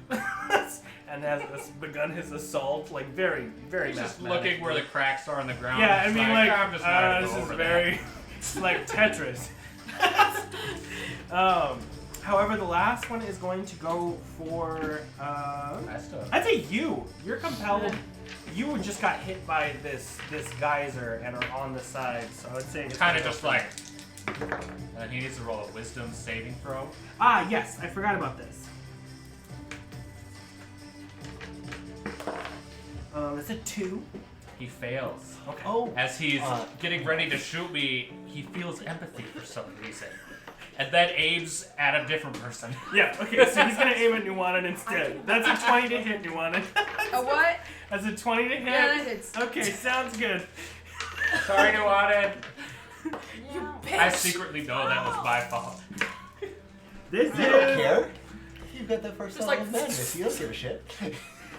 and has begun his assault, like very, very He's just mathematically. looking where the cracks are in the ground. Yeah, I It's mean, like, I'm just not gonna this go is over very, it's like Tetris. However, the last one is going to go for, I'd say you. You're compelled. You just got hit by this geyser and are on the side, so I would say It's it's kind of gonna just go like. He needs to roll a wisdom saving throw. Ah, yes, I forgot about this. It's a 2. He fails. Okay. Oh, As he's getting ready to shoot me, he feels empathy for some reason. And then aims at a different person. Yeah, okay, so he's gonna aim at Nuanen instead. That's a 20 to hit, Nuanen. A what? That's a 20 to hit? Yeah, that hits. Okay, sounds good. Sorry, Nuanen. You I bitch. secretly know that was my fault. This you don't is care. You've got the first Just level like- of madness. You don't give a shit.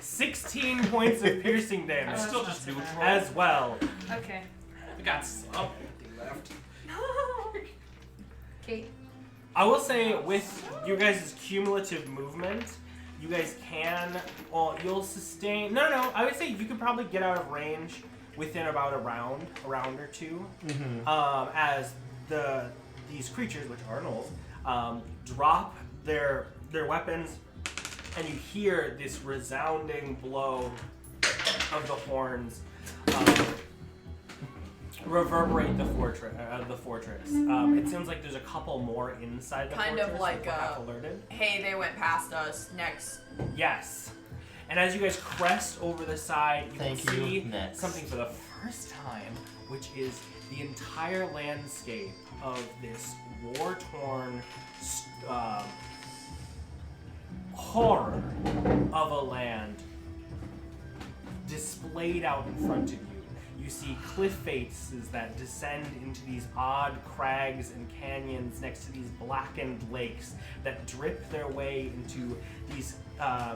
16 points of piercing I'm damage still just neutral. as well. Okay. I got something left. Kate. I will say, with you guys' cumulative movement, you guys can, well, you'll sustain, no, I would say you could probably get out of range within about a round or two, as these creatures, which are gnolls, drop their weapons, and you hear this resounding blow of the horns reverberate the fortress. It seems like there's a couple more inside the Kind fortress. of like which were half alerted. Hey, they went past us. Next. Yes. And as you guys crest over the side, you Thank can you. see Next. something for the first time, which is the entire landscape of this war-torn horror of a land displayed out in front of you. You see cliff faces that descend into these odd crags and canyons next to these blackened lakes that drip their way into these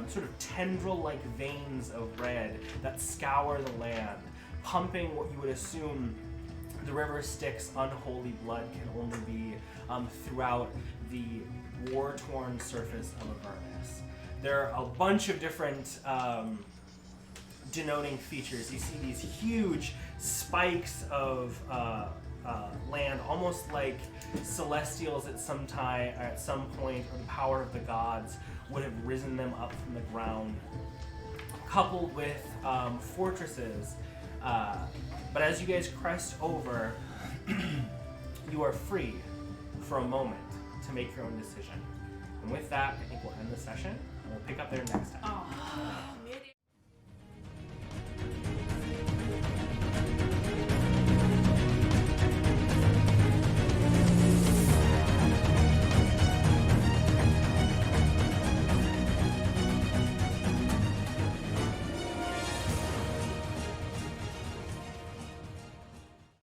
sort of tendril-like veins of red that scour the land, pumping what you would assume the river Styx's unholy blood can only be throughout the war-torn surface of Avernus. There are a bunch of different denoting features. You see these huge spikes of land, almost like celestials at some time, or at some point, or the power of the gods would have risen them up from the ground, coupled with fortresses. But as you guys crest over, you are free for a moment to make your own decision. And with that, I think we'll end the session, and we'll pick up there next time. Oh.